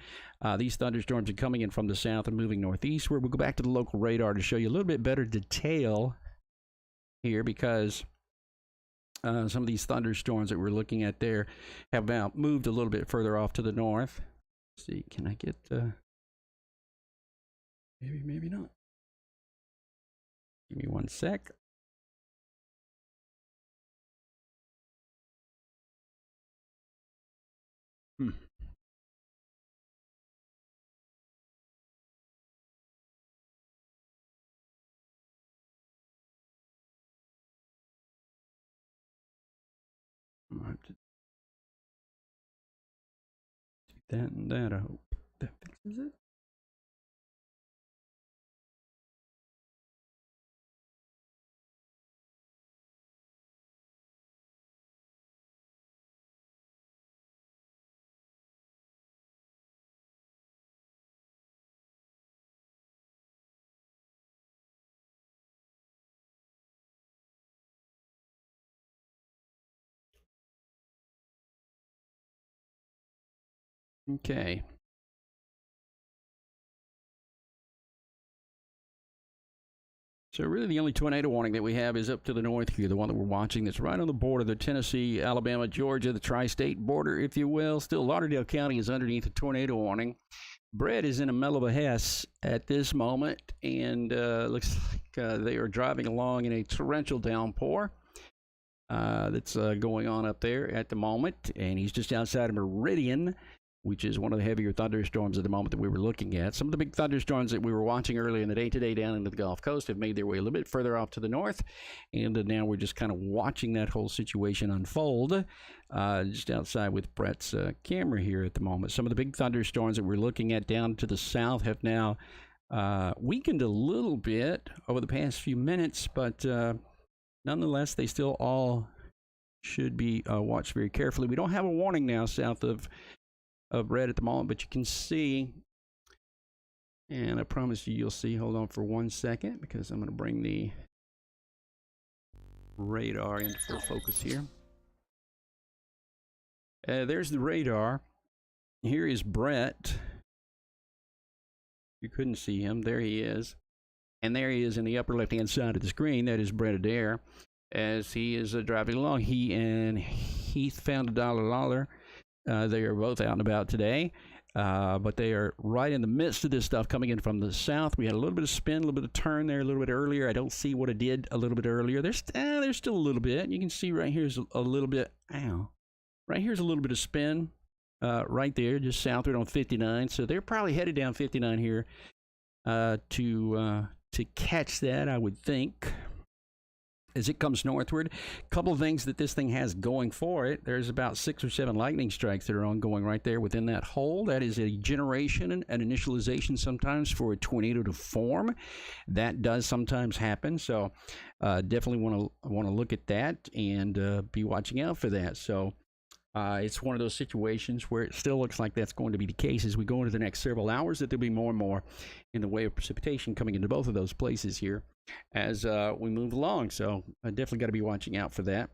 these thunderstorms are coming in from the south and moving northeastward. We'll go back to the local radar to show you a little bit better detail here, because some of these thunderstorms that we're looking at there have now moved a little bit further off to the north. Let's see, can I get maybe not. Give me one sec. Hmm. I'll have to do that and that. I hope that fixes it. Okay. So really the only tornado warning that we have is up to the north here, the one that we're watching that's right on the border, the Tennessee, Alabama, Georgia, the tri-state border, if you will. Still, Lauderdale County is underneath the tornado warning. Brett is in a Mellow Hess at this moment, and looks like they are driving along in a torrential downpour that's going on up there at the moment, and he's just outside of Meridian, which is one of the heavier thunderstorms at the moment that we were looking at. Some of the big thunderstorms that we were watching earlier in the day today down into the Gulf Coast have made their way a little bit further off to the north, and now we're just kind of watching that whole situation unfold just outside with Brett's camera here at the moment. Some of the big thunderstorms that we're looking at down to the south have now weakened a little bit over the past few minutes, but nonetheless, they still all should be watched very carefully. We don't have a warning now south of Brett at the moment, but you can see, and I promise you'll see. Hold on for 1 second, because I'm going to bring the radar into full focus here. There's the radar. Here is Brett. You couldn't see him. There he is. And there he is in the upper left-hand side of the screen. That is Brett Adair as he is driving along. He and Heath found a dollar. They are both out and about today, but they are right in the midst of this stuff coming in from the south. We had a little bit of spin, a little bit of turn there a little bit earlier. I don't see what it did a little bit earlier. There's still a little bit. You can see right here's a little bit. Ow. Right here's a little bit of spin right there, just southward on 59. So they're probably headed down 59 here to catch that, I would think, as it comes northward. A couple of things that this thing has going for it. There's about 6 or 7 lightning strikes that are ongoing right there within that hole. That is a generation and an initialization sometimes for a tornado to form. That does sometimes happen. So definitely want to look at that and be watching out for that. So it's one of those situations where it still looks like that's going to be the case as we go into the next several hours, that there'll be more and more in the way of precipitation coming into both of those places here as we move along. So I definitely got to be watching out for that.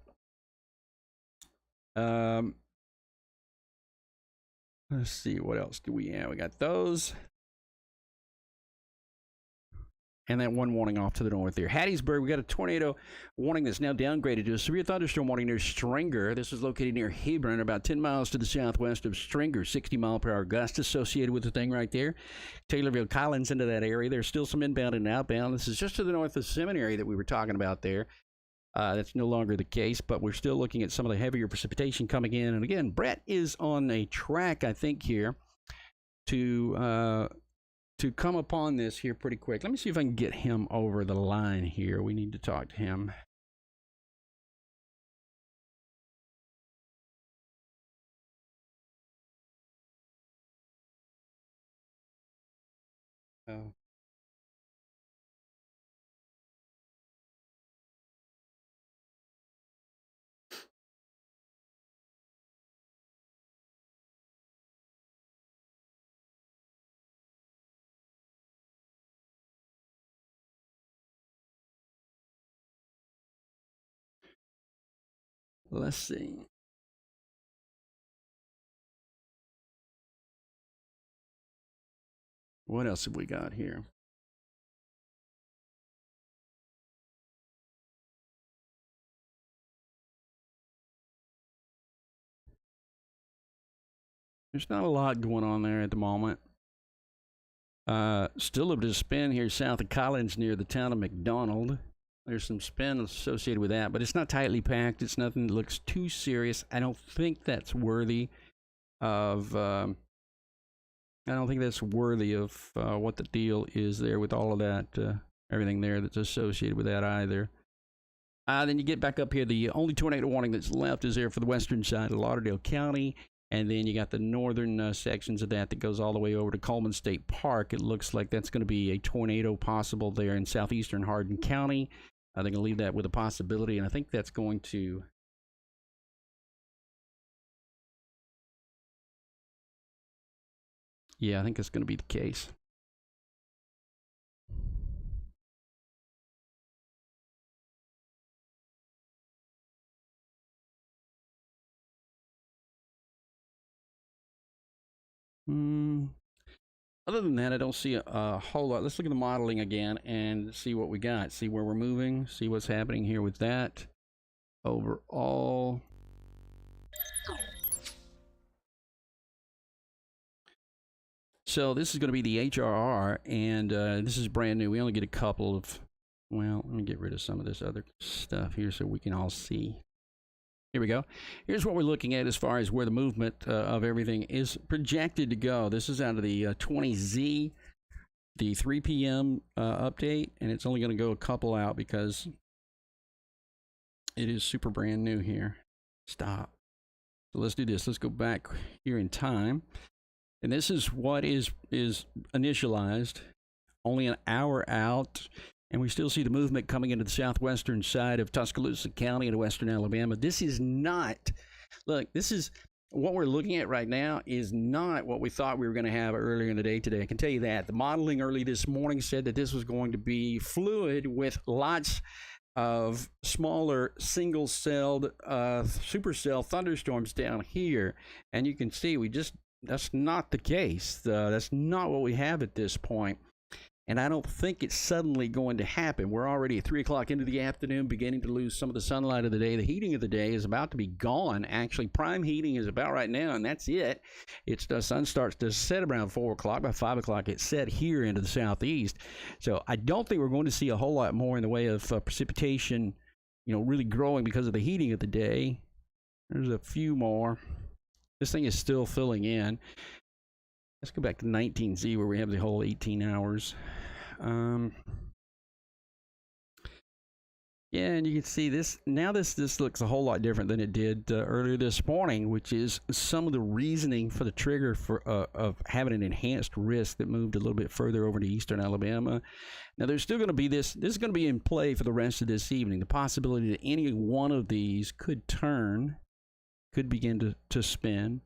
Let's see, what else do we have? We got those. And that one warning off to the north there. Hattiesburg, we got a tornado warning that's now downgraded to a severe thunderstorm warning near Stringer. This is located near Hebron, about 10 miles to the southwest of Stringer. 60-mile-per-hour gust associated with the thing right there. Taylorville, Collins into that area. There's still some inbound and outbound. This is just to the north of the seminary that we were talking about there. That's no longer the case, but we're still looking at some of the heavier precipitation coming in. And again, Brett is on a track, I think, here to come upon this here pretty quick. Let me see if I can get him over the line here. We need to talk to him. Oh. Let's see. What else have we got here? There's not a lot going on there at the moment. Still a bit of spin here south of Collins near the town of McDonald. There's some spin associated with that, but it's not tightly packed. It's nothing that looks too serious. I don't think that's worthy of... I don't think that's worthy of what the deal is there with all of that, everything there that's associated with that either. Then you get back up here. The only tornado warning that's left is there for the western side of Lauderdale County. And then you got the northern sections of that goes all the way over to Coleman State Park. It looks like that's going to be a tornado possible there in southeastern Hardin County. They're going to leave that with a possibility, and I think that's going to... Yeah, I think that's going to be the case. Other than that, I don't see a whole lot. Let's look at the modeling again and see what we got. See where we're moving. See what's happening here with that. Overall. So this is going to be the HRR, and this is brand new. We only get a couple of... Well, let me get rid of some of this other stuff here so we can all see. Here we go. Here's what we're looking at as far as where the movement of everything is projected to go. This is out of the 20Z, the 3 p.m. Update, and it's only going to go a couple out because it is super brand new here. Stop. So let's do this. Let's go back here in time. And this is what is initialized, only an hour out. And we still see the movement coming into the southwestern side of Tuscaloosa County into western Alabama. This is not, look, this is what we're looking at right now is not what we thought we were going to have earlier in the day today. I can tell you that. The modeling early this morning said that this was going to be fluid with lots of smaller single-celled supercell thunderstorms down here. And you can see that's not the case. That's not what we have at this point. And I don't think it's suddenly going to happen. We're already at 3 o'clock into the afternoon, beginning to lose some of the sunlight of the day. The heating of the day is about to be gone. Actually, prime heating is about right now, and that's it. The sun starts to set around 4 o'clock. By 5 o'clock, it's set here into the southeast. So I don't think we're going to see a whole lot more in the way of precipitation, really growing because of the heating of the day. There's a few more. This thing is still filling in. Let's go back to 19Z where we have the whole 18 hours. Yeah, and you can see this. Now this looks a whole lot different than it did earlier this morning, which is some of the reasoning for the trigger of having an enhanced risk that moved a little bit further over to eastern Alabama. Now there's still going to be this is going to be in play for the rest of this evening. The possibility that any one of these could begin to spin.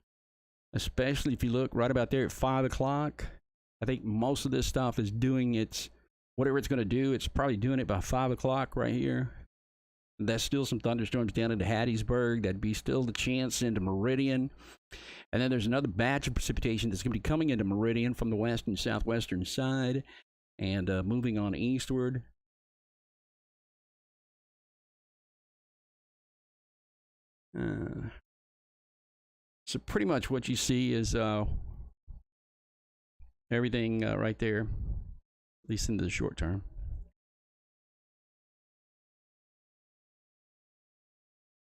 Especially if you look right about there at 5 o'clock. I think most of this stuff is doing whatever it's going to do. It's probably doing it by 5 o'clock right here. That's still some thunderstorms down into Hattiesburg. That'd be still the chance into Meridian. And then there's another batch of precipitation that's going to be coming into Meridian from the west and southwestern side and moving on eastward. So pretty much what you see is everything right there, at least into the short term.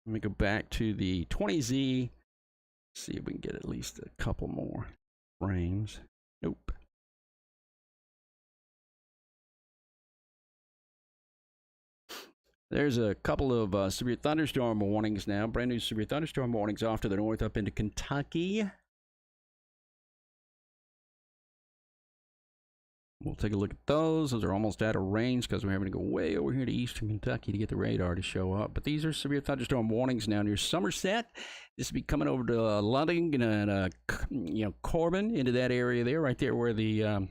Let me go back to the 20Z. See if we can get at least a couple more frames. Nope. There's a couple of severe thunderstorm warnings now. Brand new severe thunderstorm warnings off to the north up into Kentucky. We'll take a look at those. Those are almost out of range because we're having to go way over here to eastern Kentucky to get the radar to show up. But these are severe thunderstorm warnings now near Somerset. This will be coming over to Luding and Corbin, into that area there, right there where the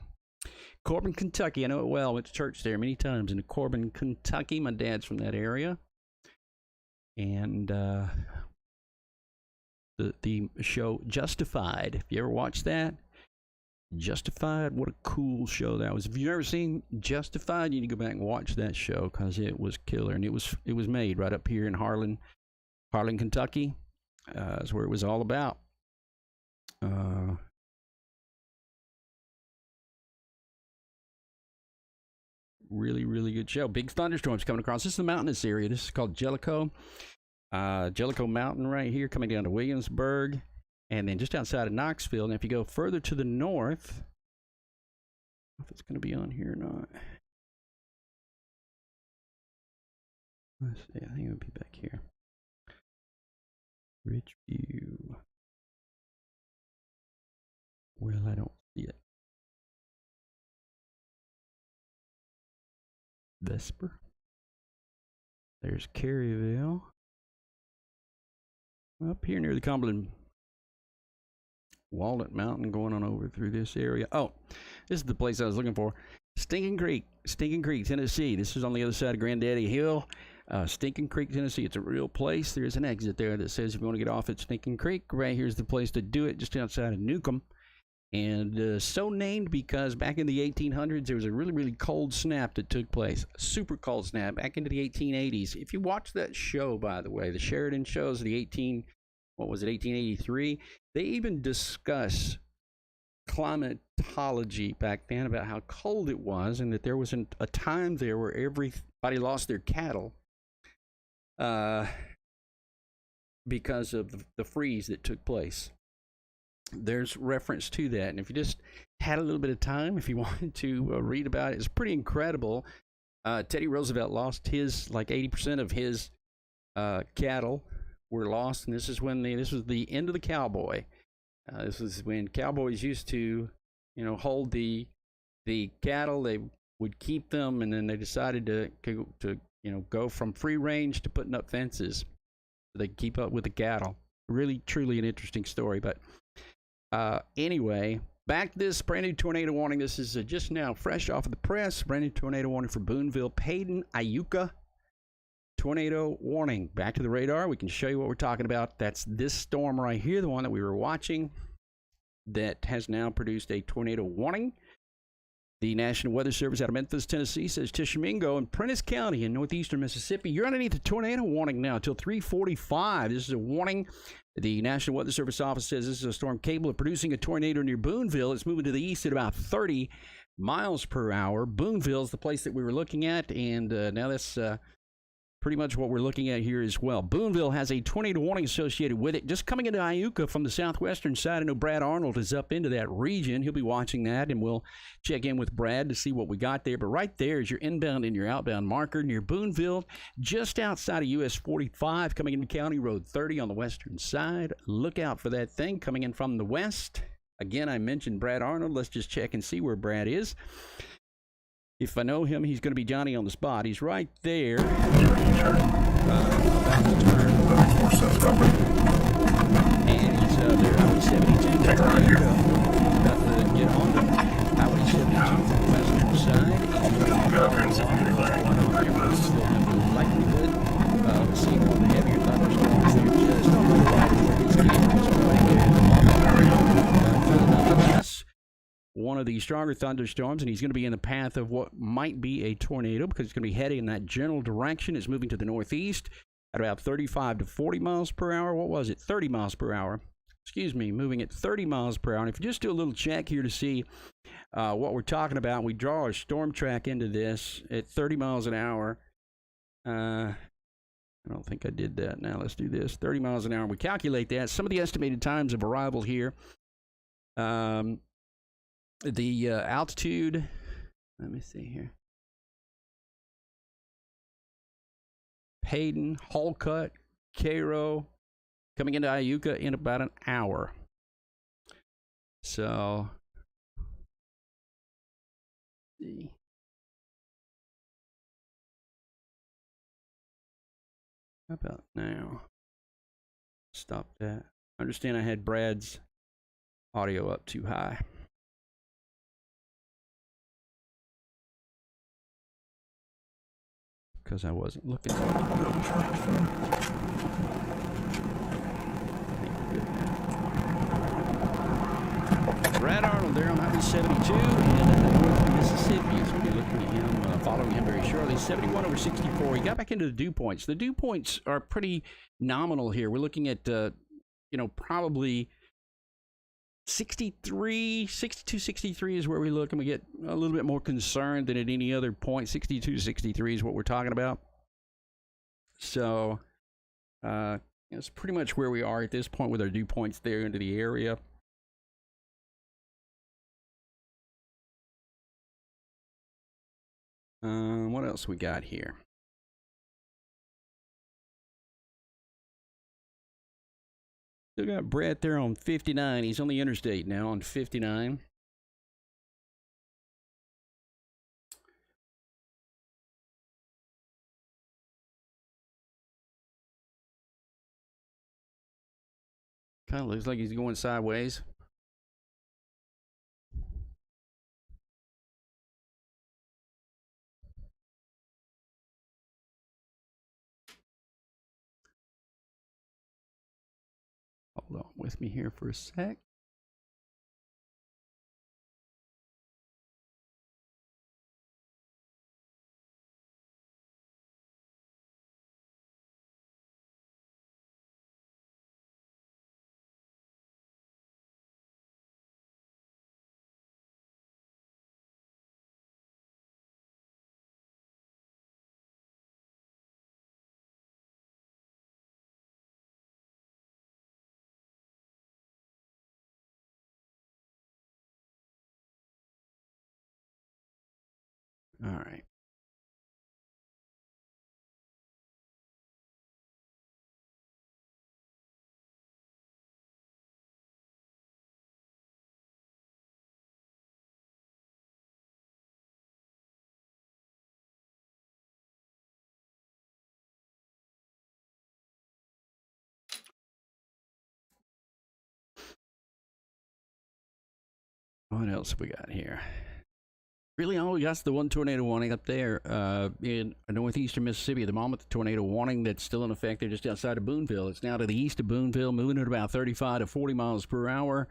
Corbin, Kentucky. I know it well. I went to church there many times in Corbin, Kentucky. My dad's from that area. And the show Justified. Have you ever watched that? Justified, what a cool show that was. If you've never seen Justified, you need to go back and watch that show because it was killer. And it was made right up here in Harlan, Kentucky. That's where it was all about. Really, really good show. Big thunderstorms coming across. This is the mountainous area. This is called Jellicoe. Jellicoe Mountain right here coming down to Williamsburg. And then just outside of Knoxville. And if you go further to the north, I don't know if it's going to be on here or not. Let's see. I think it would be back here. Ridgeview. Well, I don't see it. Vesper. There's Caryville. Up here near the Cumberland Walnut Mountain, going on over through this area. Oh, this is the place I was looking for. Stinking Creek, Tennessee. This is on the other side of Granddaddy Hill. Stinking Creek, Tennessee. It's a real place. There's an exit there that says if you want to get off at Stinking Creek, right here's the place to do it, just outside of Newcomb. And so named because back in the 1800s, there was a really, really cold snap that took place. A super cold snap back into the 1880s. If you watch that show, by the way, the Sheridan shows, the 1883, they even discuss climatology back then about how cold it was and that there was a time there where everybody lost their cattle because of the freeze that took place. There's reference to that, and if you just had a little bit of time, if you wanted to read about it, it's pretty incredible. Teddy Roosevelt lost his, like 80% of his cattle were lost, and this was the end of the cowboy. This was when cowboys used to, hold the cattle. They would keep them, and then they decided to go from free range to putting up fences so they could keep up with the cattle. Really, truly an interesting story, but. Anyway, back to this brand new tornado warning. This is just now fresh off of the press. Brand new tornado warning for Boonville, Paden, Iuka. Tornado warning. Back to the radar. We can show you what we're talking about. That's this storm right here, the one that we were watching, that has now produced a tornado warning. The National Weather Service out of Memphis, Tennessee says Tishomingo and Prentiss County in northeastern Mississippi, you're underneath the tornado warning now until 3:45. This is a warning. The National Weather Service office says this is a storm capable of producing a tornado near Boonville. It's moving to the east at about 30 miles per hour. Boonville is the place that we were looking at, and now that's pretty much what we're looking at here as well. Boonville has a tornado warning associated with it. Just coming into Iuka from the southwestern side. I know Brad Arnold is up into that region. He'll be watching that, and we'll check in with Brad to see what we got there. But right there is your inbound and your outbound marker near Boonville, just outside of US 45, coming into County Road 30 on the western side. Look out for that thing coming in from the west. Again, I mentioned Brad Arnold. Let's just check and see where Brad is. If I know him, he's going to be Johnny on the spot. He's right there. And he's there, Highway 72. About to get on the Highway 72 from the western side. Still have the likelihood of seeing one of the heavier thunderstorms there just on the right where his camera is pointing. One of the stronger thunderstorms, and he's going to be in the path of what might be a tornado because it's going to be heading in that general direction. It's moving to the northeast at about 35 to 40 miles per hour. What was it? 30 miles per hour. Excuse me, moving at 30 miles per hour. And if you just do a little check here to see what we're talking about, we draw our storm track into this at 30 miles an hour. I don't think I did that. Now let's do this. 30 miles an hour. We calculate that. Some of the estimated times of arrival here. The altitude, let me see here. Paden, Holcut, Cairo, coming into Iuka in about an hour. So, let's see. How about now? Stop that. I understand I had Brad's audio up too high. Because I wasn't looking. I think we're good. 72, and North Mississippi. So we'll be looking at him, following him very shortly. 71 over 64. He got back into the dew points. The dew points are pretty nominal here. We're looking at, probably 63, 62, 63 is where we look, and we get a little bit more concerned than at any other point. 62, 63 is what we're talking about. So, it's pretty much where we are at this point with our dew points there into the area. What else we got here? Still got Brett there on 59. He's on the interstate now on 59. Kind of looks like he's going sideways. Hold on with me here for a sec. All right. What else have we got here? Really, all we got is the one tornado warning up there in northeastern Mississippi. At the moment, the tornado warning that's still in effect there just outside of Boonville. It's now to the east of Boonville, moving at about 35 to 40 miles per hour.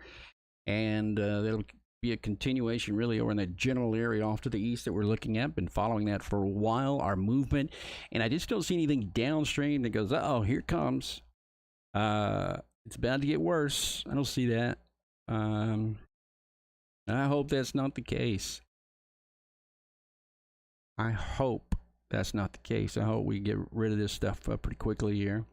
And that'll be a continuation really over in that general area off to the east that we're looking at. Been following that for a while, our movement. And I just don't see anything downstream that goes, uh-oh, here it comes. It's about to get worse. I don't see that. I hope that's not the case. I hope that's not the case. I hope we get rid of this stuff pretty quickly here.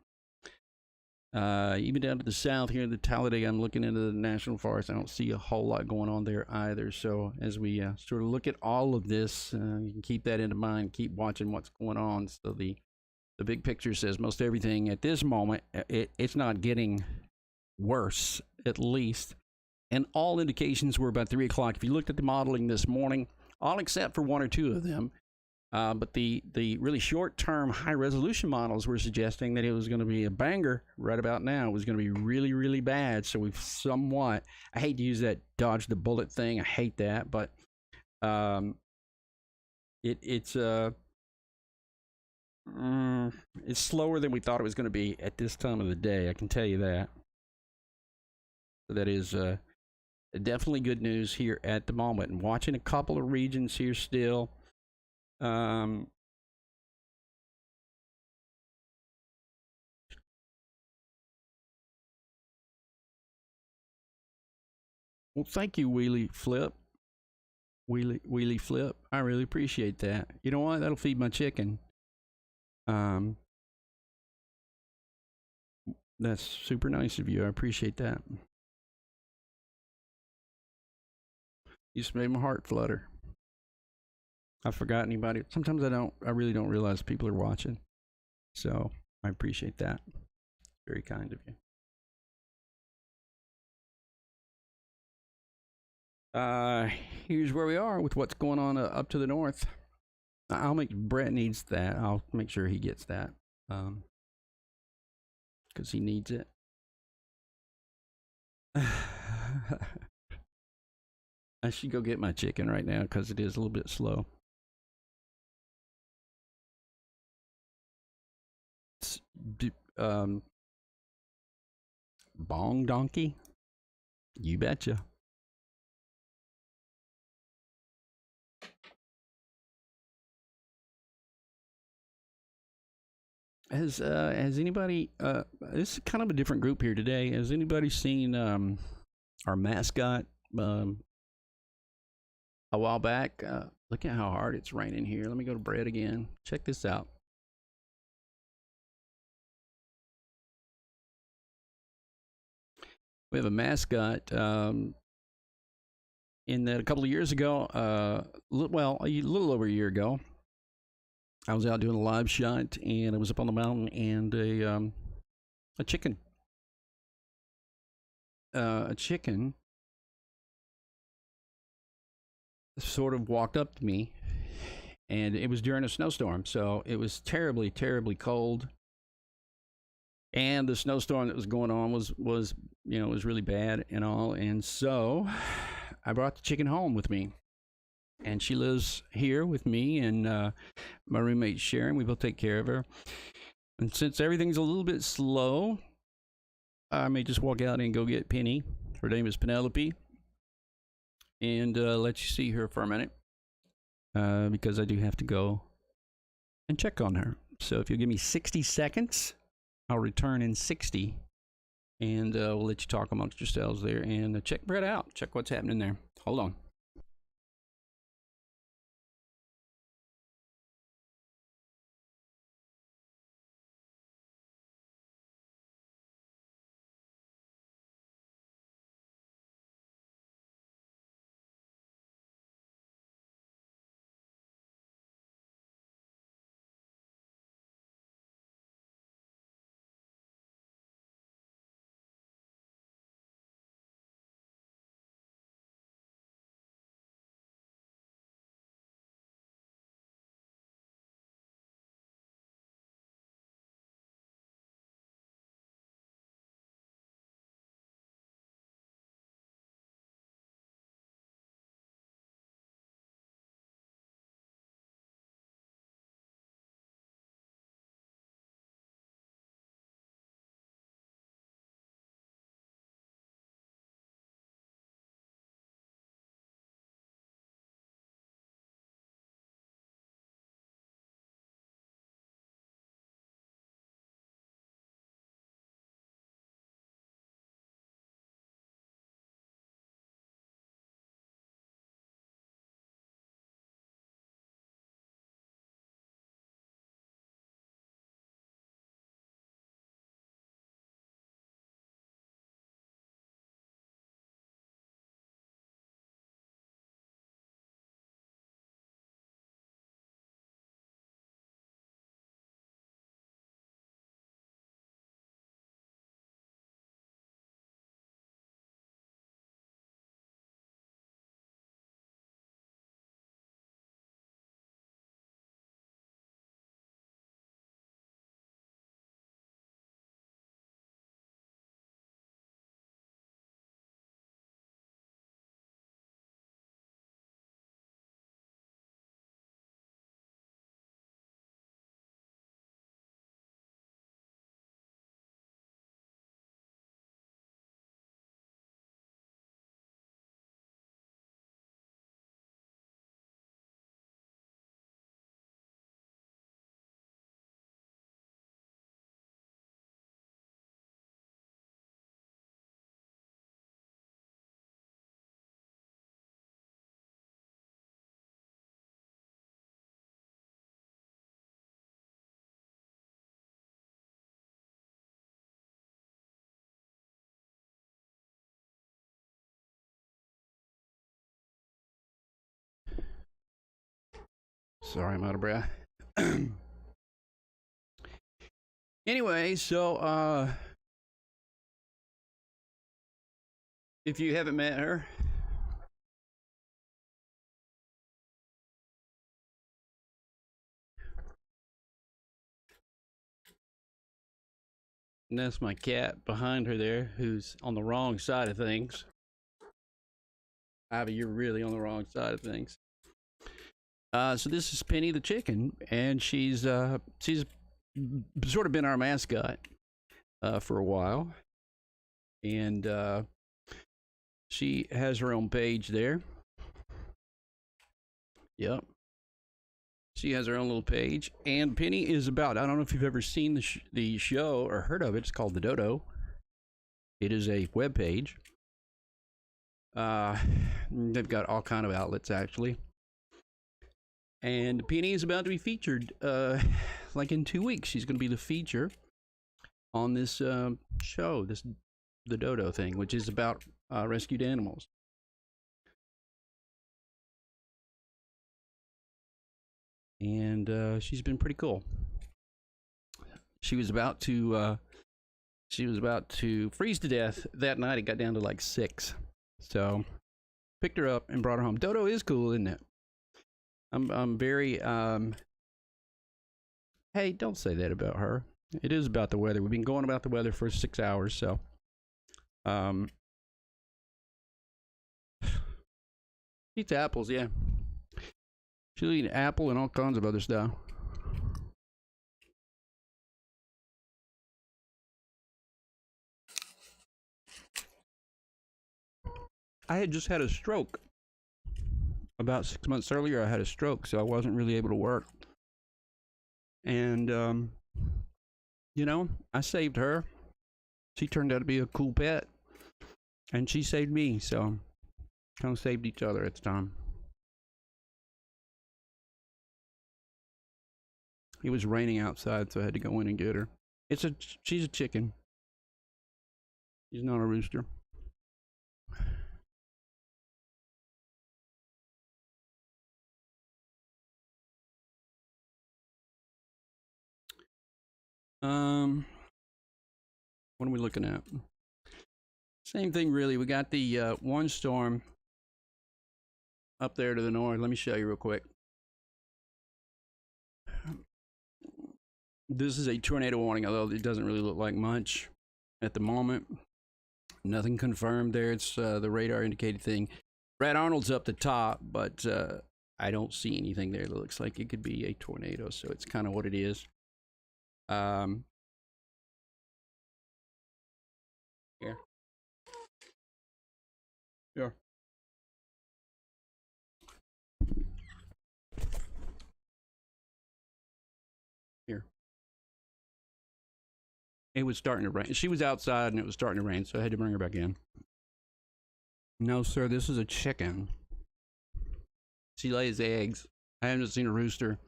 Even down to the south here in the Talladega, I'm looking into the National Forest. I don't see a whole lot going on there either. So as we sort of look at all of this, you can keep that into mind, keep watching what's going on. So the big picture says most everything at this moment, it's not getting worse, at least. And all indications were about 3 o'clock. If you looked at the modeling this morning, all except for one or two of them, but the really short-term high-resolution models were suggesting that it was going to be a banger right about now. It was going to be really, really bad. So we've somewhat, I hate to use that dodge the bullet thing. I hate that, but it's slower than we thought it was going to be at this time of the day. I can tell you that. So that is definitely good news here at the moment. And watching a couple of regions here still. Well, thank you, Wheelie Flip. Wheelie Flip. I really appreciate that. You know what? That'll feed my chicken. That's super nice of you. I appreciate that. You just made my heart flutter. I forgot anybody. Sometimes I really don't realize people are watching. So I appreciate that. Very kind of you. Here's where we are with what's going on up to the north. Brett needs that. I'll make sure he gets that. Because he needs it. I should go get my chicken right now because it is a little bit slow. Bong donkey? You betcha. Has anybody? This is kind of a different group here today. Has anybody seen our mascot a while back? Look at how hard it's raining here. Let me go to Brett again. Check this out. We have a mascot. In that a couple of years ago, well, a little over a year ago, I was out doing a live shot, and I was up on the mountain, and a chicken sort of walked up to me, and it was during a snowstorm, so it was terribly, terribly cold, and the snowstorm that was going on was was really bad and all, and so I brought the chicken home with me. And she lives here with me and my roommate Sharon. We both take care of her. And since everything's a little bit slow, I may just walk out and go get Penny. Her name is Penelope. And let you see her for a minute. Because I do have to go and check on her. So if you'll give me 60 seconds, I'll return in 60. And we'll let you talk amongst yourselves there. And check Brett out. Check what's happening there. Hold on. Sorry, I'm out of breath. Anyway, so if you haven't met her, and that's my cat behind her there, who's on the wrong side of things. Ivy, you're really on the wrong side of things. So this is Penny the chicken, and she's sort of been our mascot for a while, and she has her own page there. Yep. She has her own little page. And Penny is about, I don't know if you've ever seen the show or heard of it. It's called The Dodo. It is a web page. They've got all kind of outlets, actually. And Penny is about to be featured, like in 2 weeks. She's going to be the feature on this show, the Dodo thing, which is about rescued animals. And she's been pretty cool. She was about to freeze to death that night. It got down to like 6, so picked her up and brought her home. Dodo is cool, isn't it? I'm very Hey, don't say that about her. It is about the weather. We've been going about the weather for 6 hours, so eats apples, yeah. She'll eat apple and all kinds of other stuff. I had just had a stroke. About 6 months earlier, I had a stroke, so I wasn't really able to work. And, you know, I saved her. She turned out to be a cool pet. And she saved me, so kind of saved each other at the time. It was raining outside, so I had to go in and get her. She's a chicken. She's not a rooster. What are we looking at? Same thing, really. We got the one storm up there to the north. Let me show you real quick. This is a tornado warning, although it doesn't really look like much at the moment. Nothing confirmed there. It's the radar indicated thing. Brad Arnold's up the top, but I don't see anything there that looks like it could be a tornado, so it's kind of what it is. Here. Sure. Here. It was starting to rain. She was outside and it was starting to rain, so I had to bring her back in. No, sir, this is a chicken. She lays eggs. I haven't seen a rooster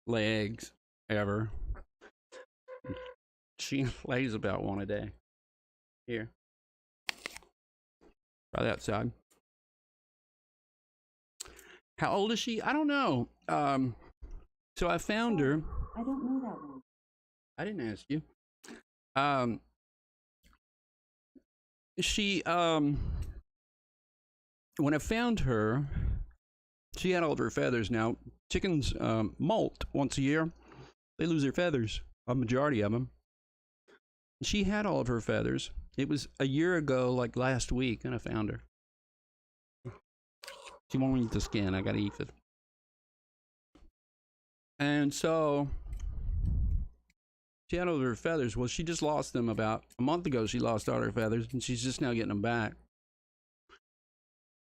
lay eggs ever. She lays about one a day. Here. Right outside. How old is she? I don't know. So I found her. I don't know that one. I didn't ask you. She when I found her, she had all of her feathers. Now chickens molt once a year. They lose their feathers, a majority of them. She had all of her feathers. It was a year ago, like last week, and I found her. She won't eat the skin. I gotta eat it. And so she had all of her feathers. Well, she just lost them about a month ago. She lost all her feathers, and she's just now getting them back.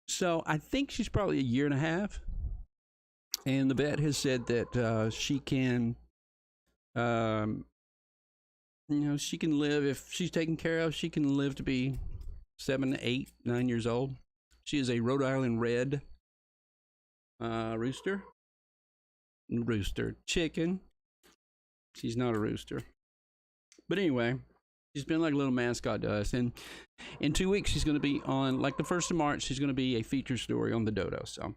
So I think she's probably a year and a half. And the vet has said that she can, you know, she can live, if she's taken care of, she can live to be 7, 8, 9 years old. She is a Rhode Island Red rooster. Chicken. She's not a rooster. But anyway, she's been like a little mascot to us. And in 2 weeks, she's going to be on, like the 1st of March, she's going to be a feature story on the Dodo. So.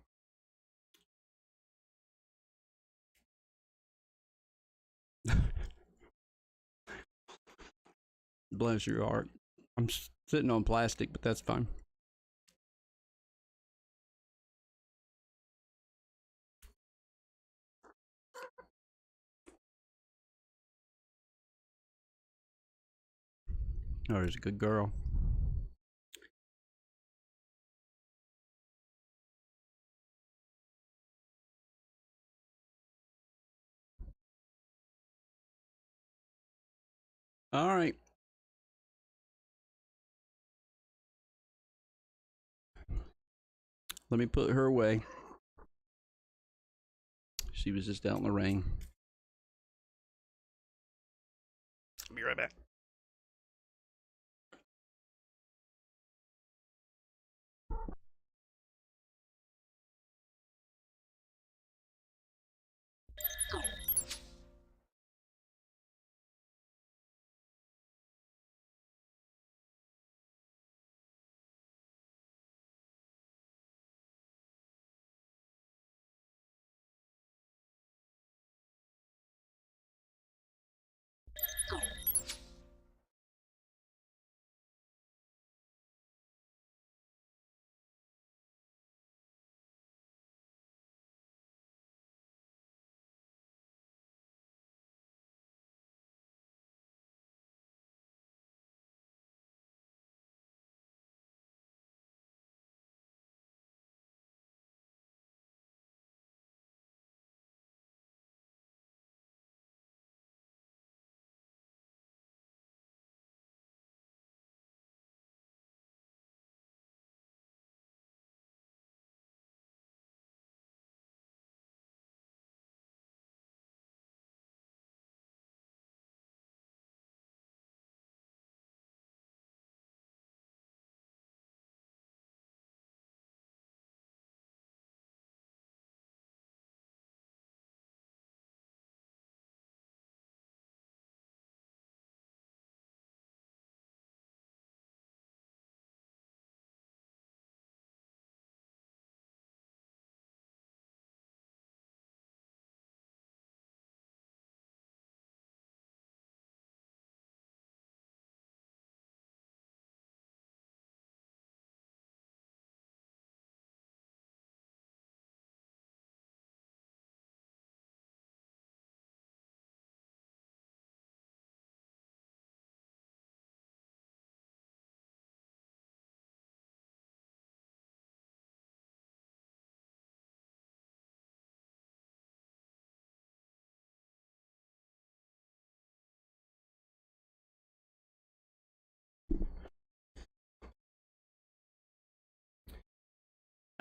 Bless your heart. I'm sitting on plastic, but that's fine. Oh, there's a good girl. All right. Let me put her away. She was just out in the rain. I'll be right back.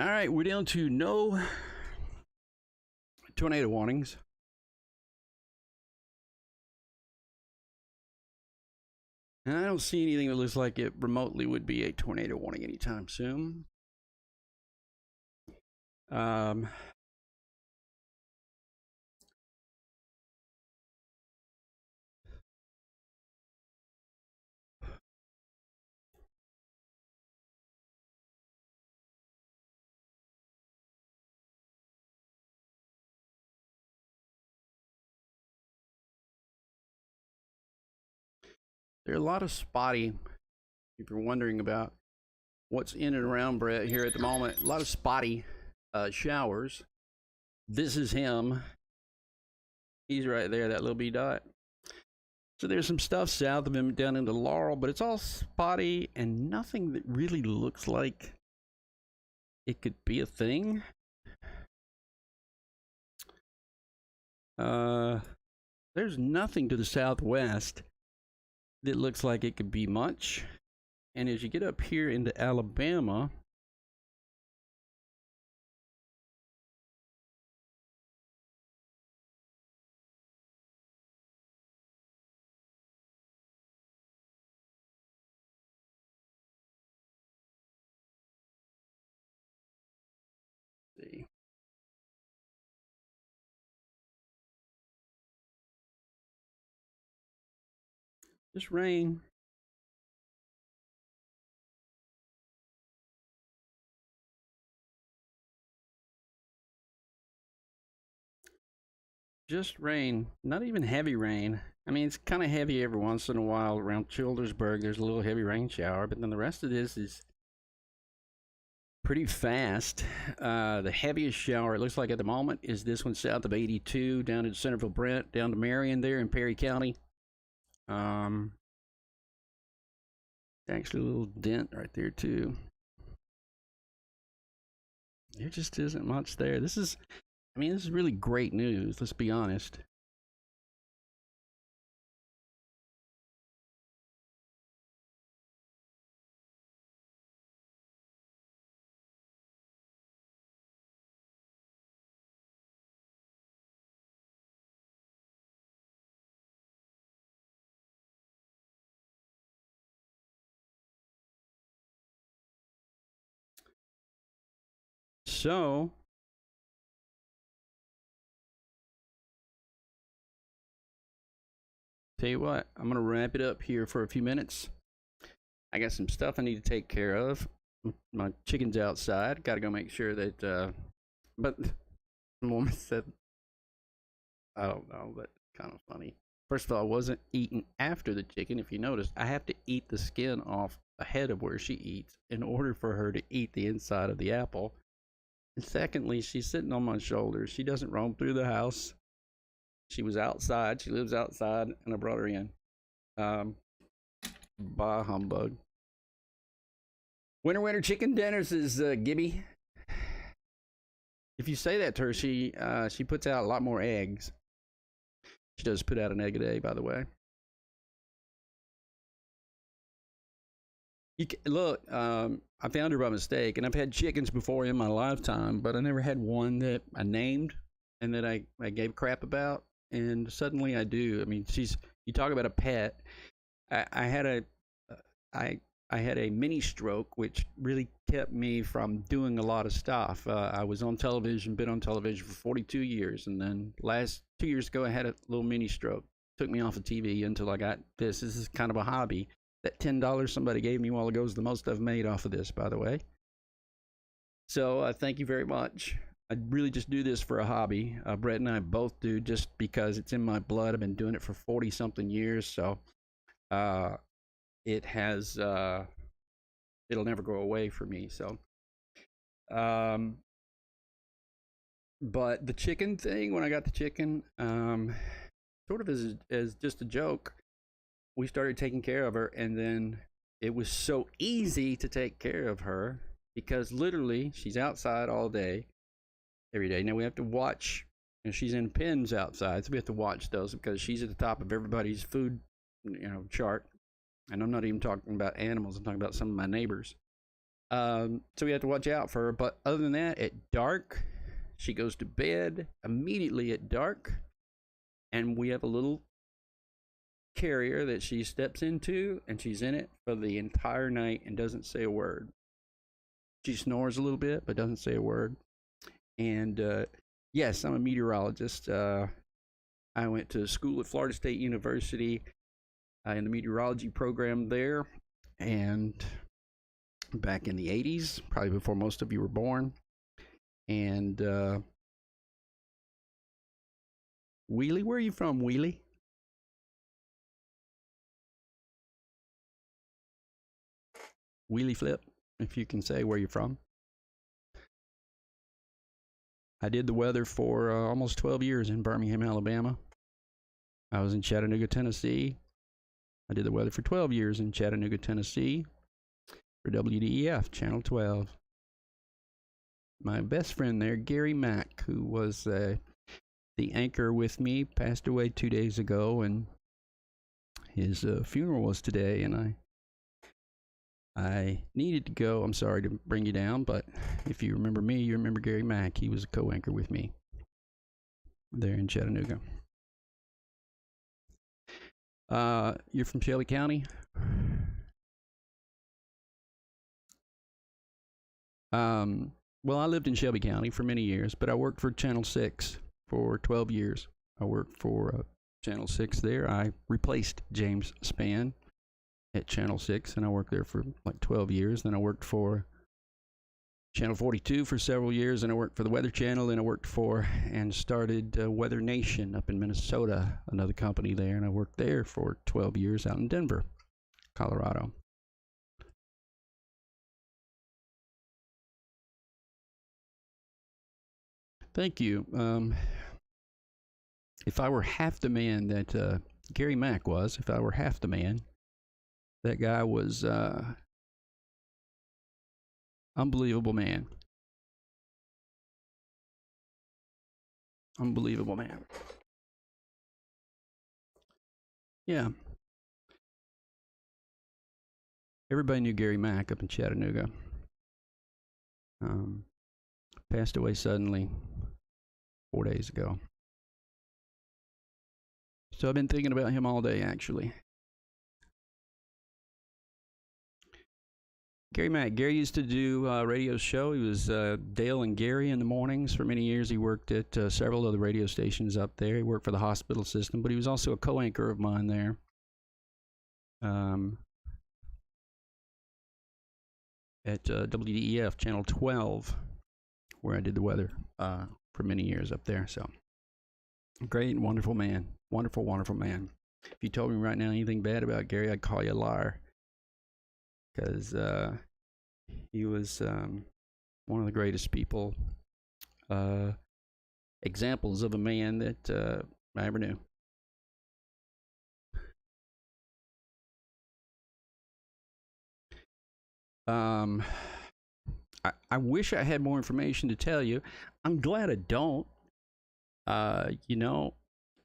All right, we're down to no tornado warnings. And I don't see anything that looks like it remotely would be a tornado warning anytime soon. Um, there are a lot of spotty, if you're wondering about what's in and around Brett here at the moment, a lot of spotty showers. This is him. He's right there, that little B dot. So there's some stuff south of him down into Laurel, but it's all spotty and nothing that really looks like it could be a thing. There's nothing to the southwest that looks like it could be much. And as you get up here into Alabama, see. Just rain. Just rain. Not even heavy rain. I mean, it's kind of heavy every once in a while around Childersburg. There's a little heavy rain shower, but then the rest of this is pretty fast. The heaviest shower, it looks like at the moment, is this one south of 82, down in Centerville Brent, down to Marion there in Perry County. Actually a little dent right there too. There just isn't much there. This is really great news, let's be honest. So, tell you what, I'm gonna wrap it up here for a few minutes. I got some stuff I need to take care of. My chicken's outside. Got to go make sure that. But the woman said, I don't know, but kind of funny. First of all, I wasn't eating after the chicken. If you noticed, I have to eat the skin off ahead of where she eats in order for her to eat the inside of the apple. And secondly, she's sitting on my shoulders. She doesn't roam through the house. She was outside. She lives outside, and I brought her in. Bah humbug. Winter chicken dinners is Gibby. If you say that to her, she puts out a lot more eggs. She does put out an egg a day, by the way. Look, I found her by mistake, and I've had chickens before in my lifetime, but I never had one that I named and that I gave crap about. And suddenly I do. I mean, you talk about a pet. I had a mini stroke, which really kept me from doing a lot of stuff. I was on television, been on television for 42 years, and then last 2 years ago, I had a little mini stroke. Took me off of TV until I got this. This is kind of a hobby. That $10 somebody gave me a while ago is the most I've made off of this, by the way. So thank you very much. I really just do this for a hobby. Brett and I both do, just because it's in my blood. I've been doing it for 40-something years, so it has it'll never go away for me. So but the chicken thing, when I got the chicken, sort of as just a joke, we started taking care of her, and then it was so easy to take care of her because literally she's outside all day every day. Now we have to watch, and she's in pens outside, so we have to watch those because she's at the top of everybody's food chart. And I'm not even talking about animals. I'm talking about some of my neighbors. So we have to watch out for her. But other than that, at dark, she goes to bed immediately at dark. And we have a little carrier that she steps into, and she's in it for the entire night and doesn't say a word. She snores a little bit, but doesn't say a word. And yes, I'm a meteorologist. I went to school at Florida State University in the meteorology program there, and back in the 80s, probably before most of you were born. And Wheelie, where are you from, Wheelie? Wheelie Flip, if you can say where you're from. I did the weather for almost 12 years in Birmingham, Alabama. I was in Chattanooga, Tennessee. I did the weather for 12 years in Chattanooga, Tennessee for WDEF, Channel 12. My best friend there, Gary Mack, who was the anchor with me, passed away 2 days ago, and his funeral was today, and I needed to go. I'm sorry to bring you down, but if you remember me, you remember Gary Mack. He was a co-anchor with me there in Chattanooga. You're from Shelby County? Well, I lived in Shelby County for many years, but I worked for Channel 6 for 12 years. I worked for Channel 6 there. I replaced James Spann at Channel 6, and I worked there for like 12 years. Then I worked for Channel 42 for several years, and I worked for the Weather Channel, and I worked for and started Weather Nation up in Minnesota, another company there, and I worked there for 12 years out in Denver, Colorado. Thank you. If I were half the man that Gary Mack was, if I were half the man, that guy was unbelievable man. Unbelievable man. Yeah. Everybody knew Gary Mack up in Chattanooga. Passed away suddenly 4 days ago. So I've been thinking about him all day, actually. Gary Mack. Gary used to do a radio show. He was Dale and Gary in the mornings for many years. He worked at several other radio stations up there. He worked for the hospital system, but he was also a co-anchor of mine there. At WDEF Channel 12, where I did the weather for many years up there. So, great and wonderful man. Wonderful, wonderful man. If you told me right now anything bad about Gary, I'd call you a liar. Because he was one of the greatest people, examples of a man that I ever knew. I wish I had more information to tell you. I'm glad I don't. You know,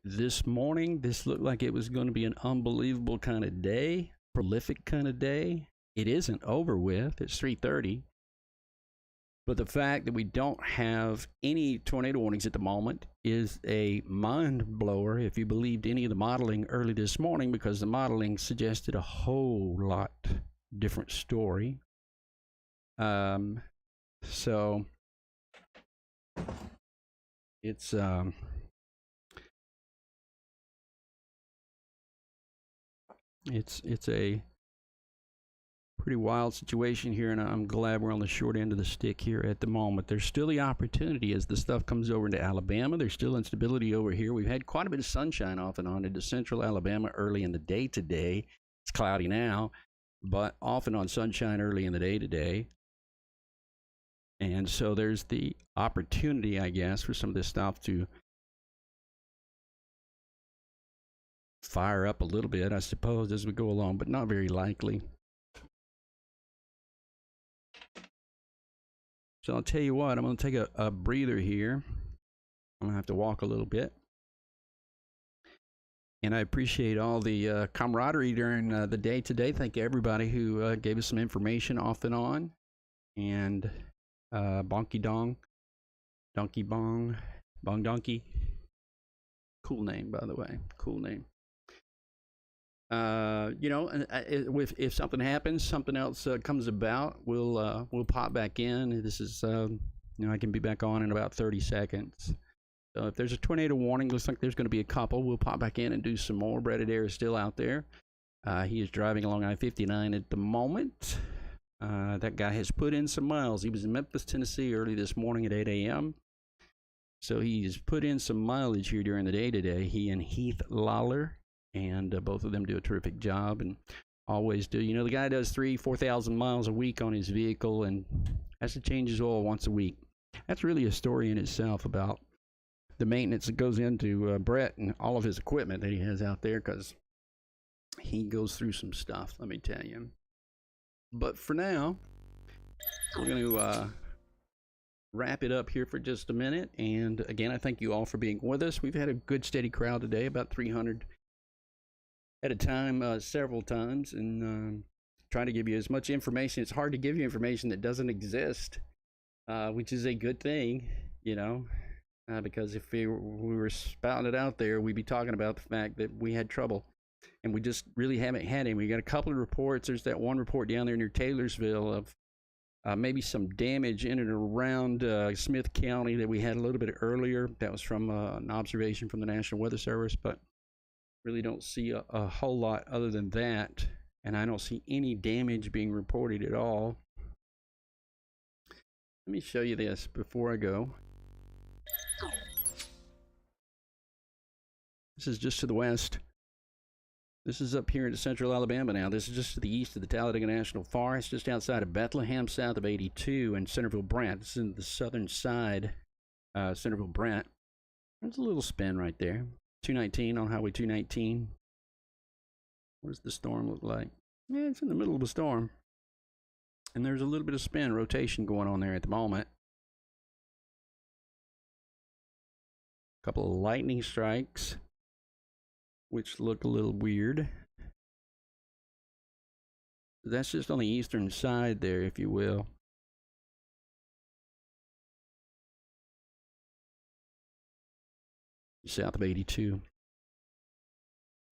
this morning, this looked like it was going to be an unbelievable kind of day, prolific kind of day. It isn't over with. It's 3:30. But the fact that we don't have any tornado warnings at the moment is a mind blower if you believed any of the modeling early this morning, because the modeling suggested a whole lot different story. So it's a pretty wild situation here, and I'm glad we're on the short end of the stick here at the moment. There's still the opportunity as the stuff comes over into Alabama. There's still instability over here. We've had quite a bit of sunshine off and on into central Alabama early in the day today. It's cloudy now, but off and on sunshine early in the day today. And so there's the opportunity, I guess, for some of this stuff to fire up a little bit, I suppose, as we go along, but not very likely. So I'll tell you what, I'm going to take a breather here. I'm going to have to walk a little bit. And I appreciate all the camaraderie during the day today. Thank everybody who gave us some information off and on. And Bonky Dong, Donkey Bong, Bong Donkey. Cool name, by the way. Cool name. You know, if something happens, something else comes about, we'll pop back in. This is, you know, I can be back on in about 30 seconds. So if there's a tornado warning, looks like there's going to be a couple, we'll pop back in and do some more. Brett Adair is still out there. He is driving along I-59 at the moment. That guy has put in some miles. He was in Memphis, Tennessee early this morning at 8 a.m. So he's put in some mileage here during the day today. He and Heath Lawler. And both of them do a terrific job and always do. You know, the guy does 4,000 miles a week on his vehicle and has to change his oil once a week. That's really a story in itself about the maintenance that goes into Brett and all of his equipment that he has out there, because he goes through some stuff, let me tell you. But for now, we're going to wrap it up here for just a minute. And again, I thank you all for being with us. We've had a good steady crowd today, about 300 at a time, several times, and trying to give you as much information. It's hard to give you information that doesn't exist, which is a good thing, you know, because if we were spouting it out there, we'd be talking about the fact that we had trouble, and we just really haven't had any. We got a couple of reports. There's that one report down there near Taylorsville of maybe some damage in and around Smith County that we had a little bit earlier. That was from an observation from the National Weather Service, but really don't see a whole lot other than that, and I don't see any damage being reported at all. Let me show you this before I go. This is just to the west. This is up here into central Alabama now. This is just to the east of the Talladega National Forest, just outside of Bethlehem, south of 82, and Centerville-Brant. This is in the southern side, Centerville-Brant. There's a little spin right there. 219 on Highway 219. What does the storm look like? Yeah, it's in the middle of a storm. And there's a little bit of spin, rotation going on there at the moment. A couple of lightning strikes, which look a little weird. That's just on the eastern side there, if you will. South of 82.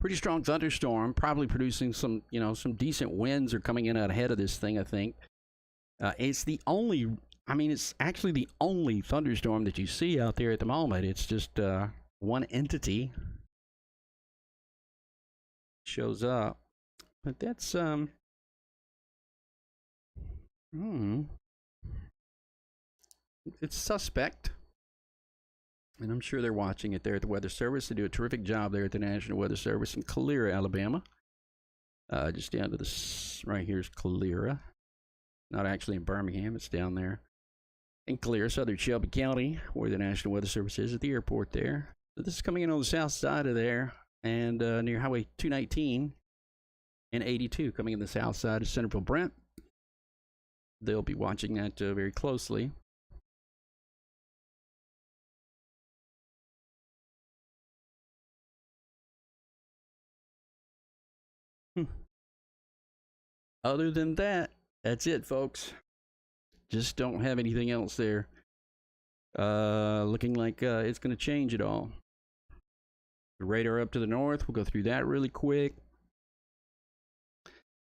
Pretty strong thunderstorm, probably producing some, you know, some decent winds are coming in out ahead of this thing, I think. It's the only, I mean, it's actually the only thunderstorm that you see out there at the moment. It's just one entity shows up. But that's, it's suspect. And I'm sure they're watching it there at the Weather Service. They do a terrific job there at the National Weather Service in Calera, Alabama. Just down to this, right here is Calera. Not actually in Birmingham, it's down there in Calera, southern Shelby County, where the National Weather Service is at the airport there. So this is coming in on the south side of there, and near Highway 219 and 82, coming in the south side of Centerville Brent. They'll be watching that very closely. Other than that, that's it, folks. Just don't have anything else there. Looking like it's going to change it all. The radar up to the north, we'll go through that really quick.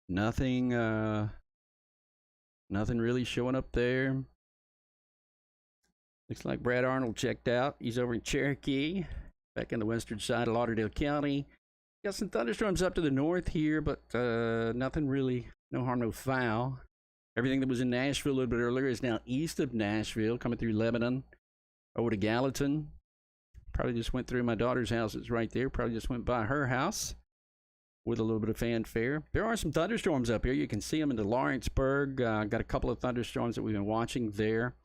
Nothing really showing up there. Looks like Brad Arnold checked out. He's over in Cherokee, back in the western side of Lauderdale County. Got some thunderstorms up to the north here, but nothing really, no harm, no foul. Everything that was in Nashville a little bit earlier is now east of Nashville, coming through Lebanon, over to Gallatin. Probably just went through my daughter's house. It's right there. Probably just went by her house with a little bit of fanfare. There are some thunderstorms up here. You can see them into Lawrenceburg. Got a couple of thunderstorms that we've been watching there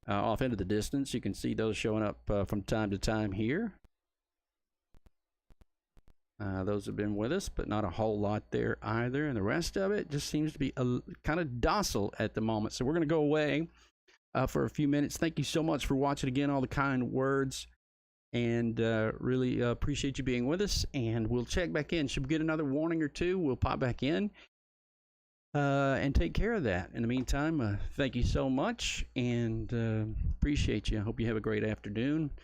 off into the distance. You can see those showing up from time to time here. Those have been with us, but not a whole lot there either. And the rest of it just seems to be kind of docile at the moment. So we're going to go away for a few minutes. Thank you so much for watching again, all the kind words. And really appreciate you being with us. And we'll check back in. Should we get another warning or two? We'll pop back in and take care of that. In the meantime, thank you so much and appreciate you. I hope you have a great afternoon.